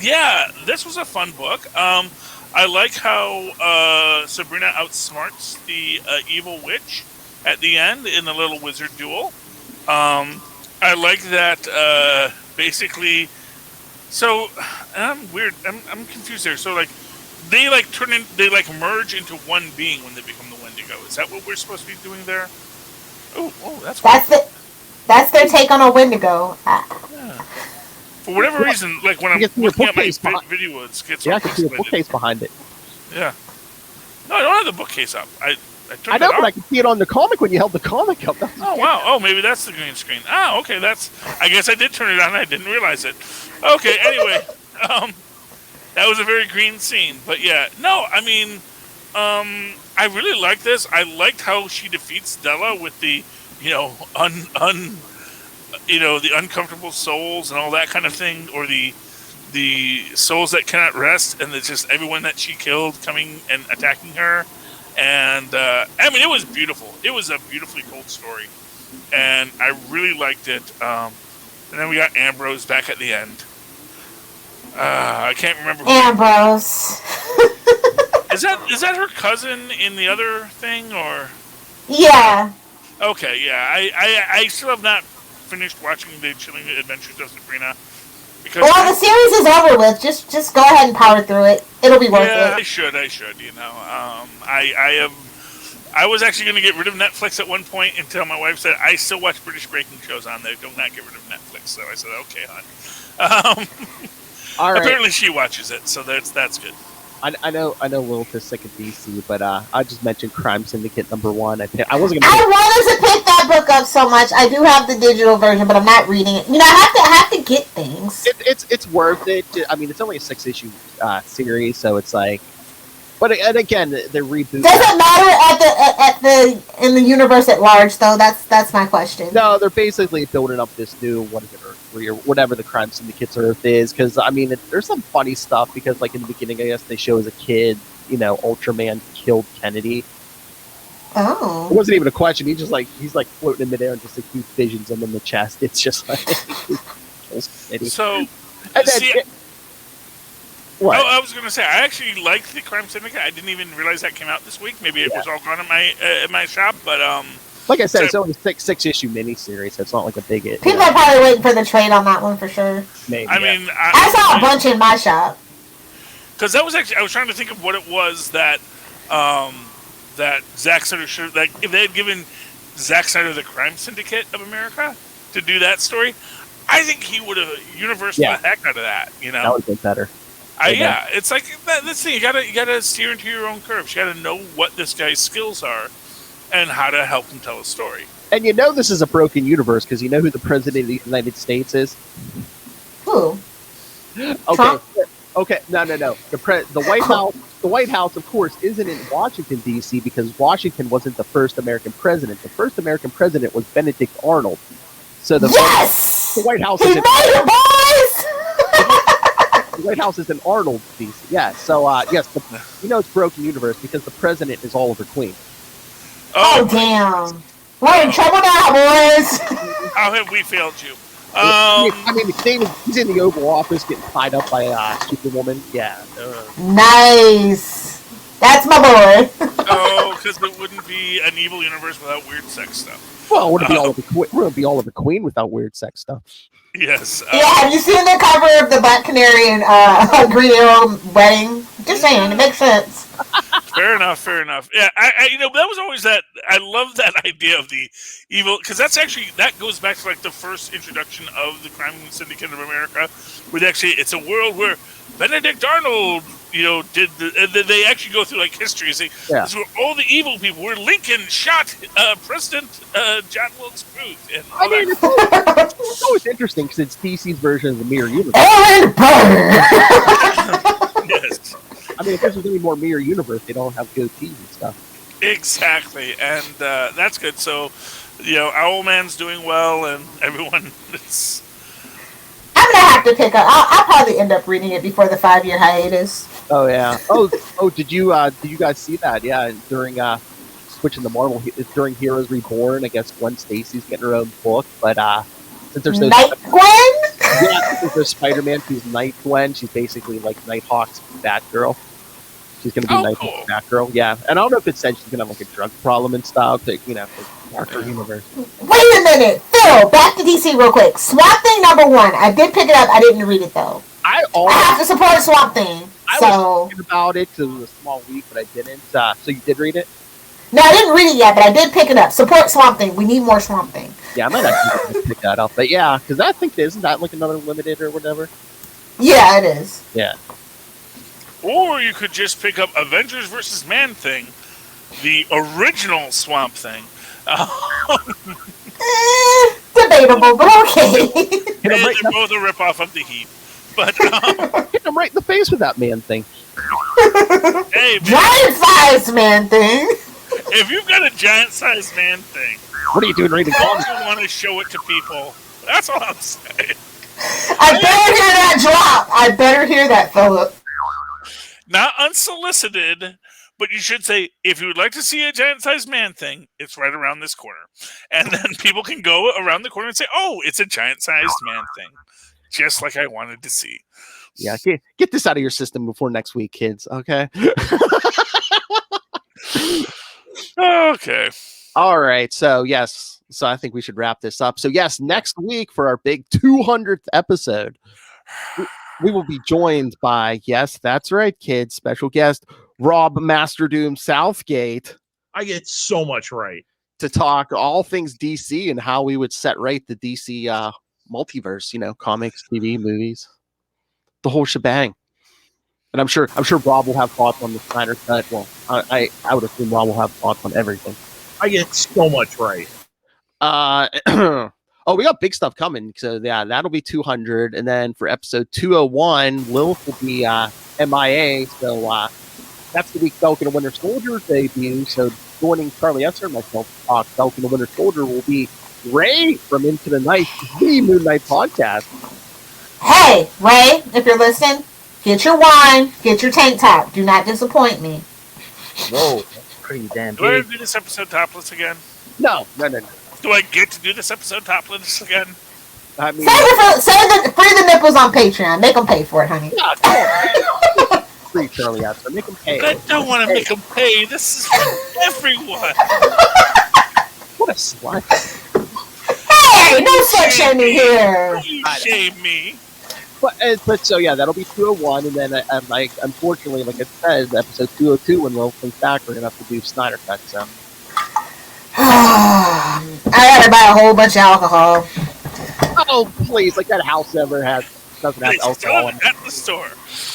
yeah, this was a fun book. I like how Sabrina outsmarts the evil witch at the end in the little wizard duel. I like that, basically... So, I'm weird. I'm confused there. So, they merge into one being when they become the Wendigo. Is that what we're supposed to be doing there? Oh, that's their take on a Wendigo. Yeah. For whatever reason, when I'm looking at my video, it gets I can see a bookcase behind it. Yeah. No, I don't have the bookcase up. I know, but I can see it on the comic when you held the comic up. Oh, wow. Oh, maybe that's the green screen. Ah, okay. I guess I did turn it on. I didn't realize it. Okay, anyway. That was a very green scene. But, yeah. No, I mean, I really liked this. I liked how she defeats Della with the, the uncomfortable souls and all that kind of thing, or the souls that cannot rest, and it's just everyone that she killed coming and attacking her. And it was beautiful. It was a beautifully told story, and I really liked it. And then we got Ambrose back at the end. I can't remember. Ambrose. Is that her cousin in the other thing, or? Yeah. Okay, yeah. I still have not finished watching the Chilling Adventures of Sabrina. Well, the series is over with. Just go ahead and power through it. It'll be worth it. I should. I have I was actually going to get rid of Netflix at one point until my wife said, I still watch British breaking shows on there. Do not get rid of Netflix. So I said, okay, hon. All right. Apparently she watches it, so that's good. I know Lois is sick of DC, but I just mentioned Crime Syndicate #1. I wasn't gonna. I wanted to pick that book up so much. I do have the digital version, but I'm not reading it. I have to get things. It's worth it. I mean, it's only a 6-issue series, so it's like. But and again, the reboot doesn't matter in the universe at large, though. That's my question. No, they're basically building up this new Earth 3 or whatever the Crime Syndicate's Earth is. Because I mean, there's some funny stuff. Because like in the beginning, I guess they show as a kid, Ultraman killed Kennedy. Oh, it wasn't even a question. He's like floating in midair and just like huge visions him in the chest. It's just like so. And then, what? Oh, I was going to say, I actually liked the Crime Syndicate. I didn't even realize that came out this week. Maybe it was all gone in my shop, but like I said, it's only a 6-issue miniseries, so it's not like a big hit. People are probably waiting for the trade on that one for sure. Maybe. I mean, I saw a bunch in my shop. Because that was actually, I was trying to think of what it was that Zack Snyder should, like, if they had given Zack Snyder the Crime Syndicate of America to do that story, I think he would have universed the heck out of that. That would have been better. Yeah, it's like this thing. You gotta steer into your own curves. You gotta know what this guy's skills are, and how to help him tell a story. And this is a broken universe because you know who the president of the United States is. Who? Okay. Trump? Okay. No. The White House. The White House, of course, isn't in Washington D.C. because Washington wasn't the first American president. The first American president was Benedict Arnold. So the White House. He made it, boys. The White House is in Arnold, D.C. Yeah, so, yes, it's broken universe because the president is Oliver Queen. Oh damn. We're in trouble now, boys. How have we failed you? I mean, he's in the Oval Office getting tied up by Superwoman. Yeah. Nice. That's my boy. Oh, because it wouldn't be an evil universe without weird sex stuff. Well, it wouldn't be Oliver Queen without weird sex stuff. Yes. Have you seen the cover of the Black Canary and Green Arrow wedding? Just saying, it makes sense. Fair enough. Yeah, I that was always that. I love that idea of the evil, because that goes back to like the first introduction of the Crime Syndicate of America, where it's a world where Benedict Arnold, did they actually go through like history and say this is where all the evil people, where Lincoln shot President John Wilkes Booth. And it's always interesting because it's DC's version of the Mirror Universe. Yes. I mean, if this was any more Mirror Universe, they don't have goatees and stuff. Exactly, and that's good. So, Owlman's doing well, and everyone is. I'm gonna have to pick up. I'll probably end up reading it before the 5-year hiatus. Oh yeah. Oh. Did you guys see that? Yeah, during switching to Marvel, during Heroes Reborn, I guess Gwen Stacy's getting her own book, but since there's no since there's Spider-Man, who's Night Gwen, she's basically like Nighthawk's Batgirl. She's gonna be Nighthawk's Batgirl. Yeah, and I don't know if it said she's gonna have like a drug problem and stuff. For darker universe. Wait a minute, Phil. Back to DC real quick. Swamp Thing #1. I did pick it up. I didn't read it though. I have to support Swamp Thing. I was thinking about it because it was a small week, but I didn't. So you did read it? No, I didn't read it yet, but I did pick it up. Support Swamp Thing. We need more Swamp Thing. Yeah, I might actually pick that up. But yeah, because I think isn't that like another limited or whatever? Yeah, it is. Yeah. Or you could just pick up Avengers vs. Man-Thing, the original Swamp Thing. Debatable, but okay. They're both a ripoff of the Heat. But hit him right in the face with that Man-Thing. Hey, giant-sized Man-Thing. If you've got a giant-sized Man-Thing, what are you doing reading comics? You want to show it to people. That's all I'm saying. I better hear that drop. I better hear that, Philip. Not unsolicited, but you should say, if you would like to see a giant-sized Man-Thing, it's right around this corner. And then people can go around the corner and say, oh, it's a giant-sized Man-Thing. Just like I wanted to see. Yeah, get this out of your system before next week, kids. Okay. Okay. All right. So yes. So I think we should wrap this up. So yes, next week for our big 200th episode, we will be joined by, yes, that's right, kids, special guest Rob Master Doom Southgate. I get so much right. To talk all things DC and how we would set right the DC multiverse, comics, TV, movies, the whole shebang. And I'm sure Rob will have thoughts on the Snyder Cut. Well, I would assume Rob will have thoughts on everything. I get so much right. Oh, we got big stuff coming. So yeah, that'll be 200, and then for episode 201, Lilith will be MIA. So that's the week Falcon and Winter Soldier debut. So joining Charlie Esser and myself, Falcon and Winter Soldier will be Ray from Into the Night, the Moon Knight podcast. Hey, Ray, if you're listening, get your wine, get your tank top. Do not disappoint me. Whoa, that's pretty damn Do I big. do this episode topless again? No. Do I get to do this episode topless again? I mean, free the nipples on Patreon. Make them pay for it, honey. Free Charlie Esser. Make him pay. I don't want to make them pay. This is for everyone. What a slut. Hey, no slut shaming here. You shame me. But so yeah, that'll be 201, and then unfortunately, like I said, episode 202 when Will comes back, we're gonna have to do Snyder Cut. So I gotta buy a whole bunch of alcohol. oh please, like that house doesn't have alcohol in it. At the store.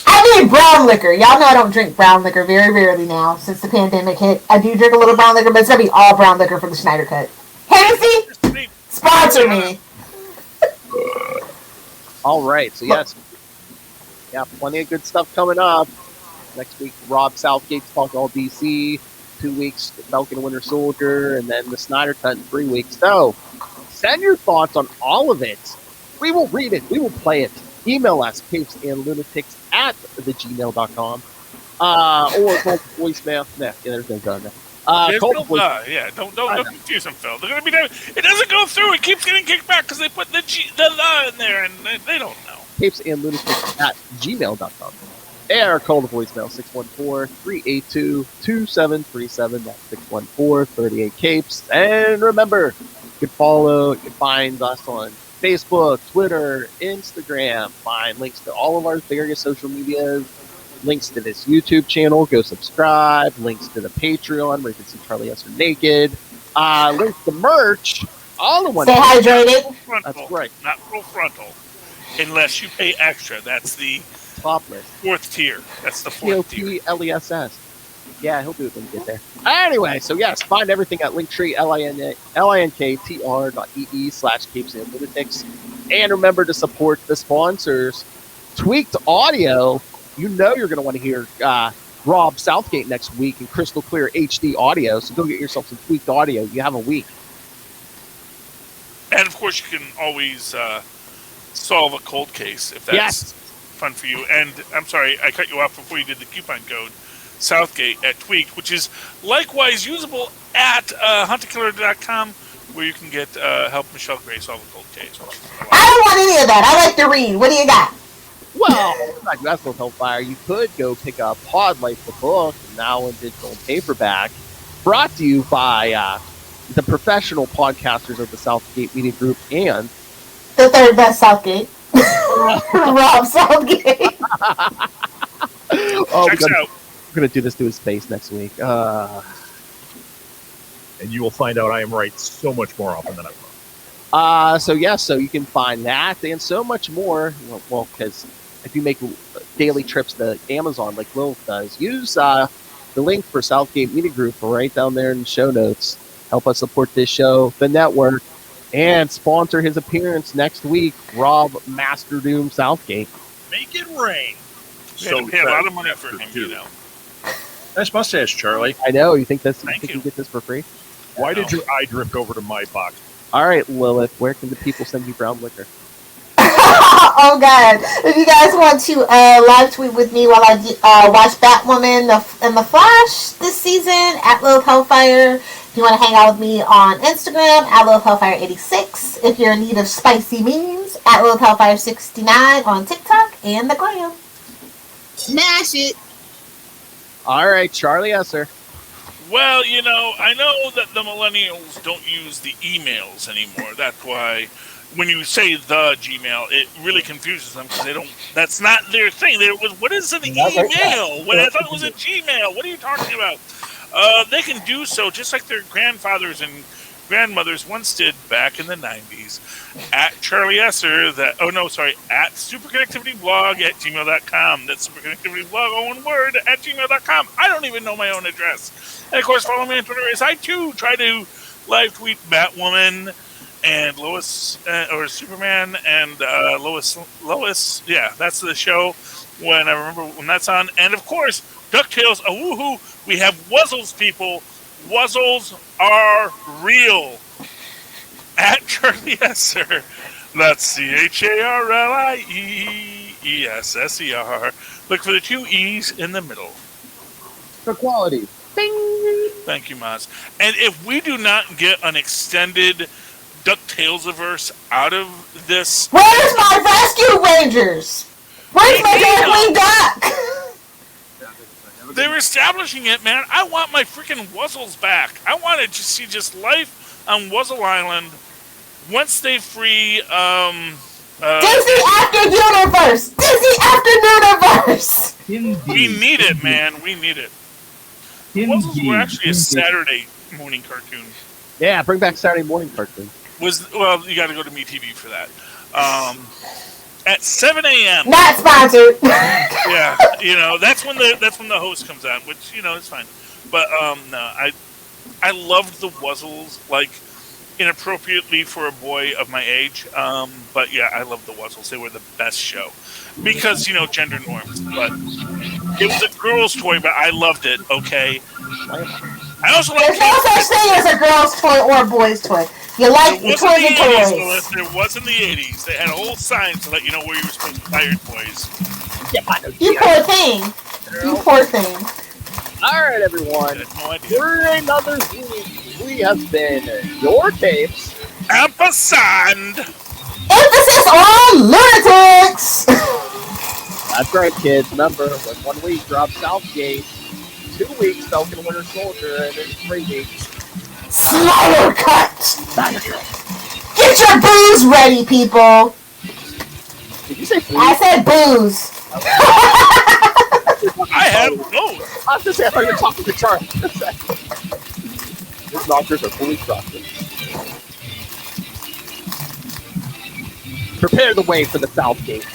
I need brown liquor. Y'all know I don't drink brown liquor very rarely now since the pandemic hit. I do drink a little brown liquor, but it's gonna be all brown liquor for the Snyder Cut. Hennessy, sponsor me. All right, so yes, yeah, plenty of good stuff coming up. Next week, Rob Southgate's talking all DC. 2 weeks, Falcon and Winter Soldier, and then the Snyder Cut in 3 weeks. So, send your thoughts on all of it. We will read it. We will play it. Email us, capesandlunatics@thegmail.com. Or call the voicemail. Yeah, there's no gun there. Don't confuse them, Phil. They're gonna be there. It doesn't go through. It keeps getting kicked back because they put the in there, and they don't know. capesandlunatics@gmail.com. Or call the voicemail 614-382-2737. That's 614-38-CAPES. And remember, you can find us on Facebook, Twitter, Instagram. Find links to all of our various social medias. Links to this YouTube channel. Go subscribe. Links to the Patreon where you can see Charlie Esser naked. Links to merch. All in one. Stay hydrated. That's right. Not full frontal. Unless you pay extra. That's the Topless. fourth tier. That's the fourth tier. TOPLESS. Yeah, he'll do it when you get there. Anyway, so yes, find everything at Linktree, linktr.ee/capesandlunatics. And remember to support the sponsors. Tweaked Audio. You're going to want to hear Rob Southgate next week in crystal clear HD audio. So go get yourself some Tweaked Audio. You have a week. And of course, you can always solve a cold case if that's fun for you. And I'm sorry, I cut you off before you did the coupon code. Southgate at Tweaked, which is likewise usable at hunterkiller.com, where you can get help Michelle Gray solve a cold case. I don't want any of that. I like to read. What do you got? Well, that's no Hellfire. You could go pick up Pod Life the book, now in digital and paperback, brought to you by the professional podcasters of the Southgate Media Group and the third best Southgate, Rob Southgate. Checks out. We're going to do this to his face next week. And you will find out I am right so much more often than I'm wrong. So you can find that and so much more. Well, because if you make daily trips to Amazon like Will does, use the link for Southgate Media Group right down there in the show notes. Help us support this show, the network, and sponsor his appearance next week, Rob Master Doom Southgate. Make it rain. So pay a lot of money for him, you know. Nice mustache, Charlie. I know. You think you get this for free? Why did your eye drift over to my box? All right, Lilith, where can the people send you brown liquor? Oh, God. If you guys want to live tweet with me while I watch Batwoman and The Flash this season, at Lilith Hellfire. If you want to hang out with me on Instagram, at Lilith Hellfire86. If you're in need of spicy memes, at Lilith Hellfire69 on TikTok and the Gram. Smash it. All right, Charlie Esser. Well, I know that the millennials don't use the emails anymore. That's why when you say the Gmail, it really confuses them because that's not their thing. What is an email? I thought it was a Gmail. What are you talking about? they can do so just like their grandfathers and grandmothers once did back in the 90s. At Charlie Esser, at superconnectivityblog at gmail.com. That's superconnectivityblog, all one word, at gmail.com. I don't even know my own address. And of course, follow me on Twitter as I too try to live tweet Batwoman and Lois, or Superman and Lois. Yeah, that's the show when I remember when that's on. And of course, DuckTales, a woohoo, we have Wuzzles, people. Wuzzles are real. At Charlie Esser. That's CharlieEsser. Look for the 2 E's in the middle. For quality. Bing! Thank you, Maz. And if we do not get an extended DuckTales-averse out of this... Where's my Rescue Rangers? Where's my Darkwing Duck? They're establishing it, man. I want my freaking Wuzzles back. I want to see just life on Wuzzle Island once they free... Disney After Universe! Disney After Universe! We need it, man. We need it. Wuzzles were actually a Saturday morning cartoon. Yeah, bring back Saturday morning cartoon. Well, you got to go to MeTV for that. At 7 a.m. Not sponsored. Yeah, that's when the host comes on, which is fine. But no, I loved the Wuzzles like inappropriately for a boy of my age. But yeah, I loved the Wuzzles. They were the best show because gender norms. But it was a girl's toy, but I loved it. Okay. I also like. There's no such thing as a girl's toy or a boy's toy. You like your toys and toys. There was in the 80s. They had a whole sign to let you know where you were supposed to buy your toys. You poor thing. You poor thing. All right, everyone. No idea. For another week, we have been your capes. Ampersand. Emphasis on Lunatics. That's right, kids. Remember, when 1 week drops Southgate, 2 weeks Falcon Winter Soldier, and then 3 weeks Snyder Cut. Get your booze ready, people. Did you say booze? I said booze. I have both. I was just saying, I thought you were talking to Charlie. These knockers are fully trusted. Prepare the way for the Southgate.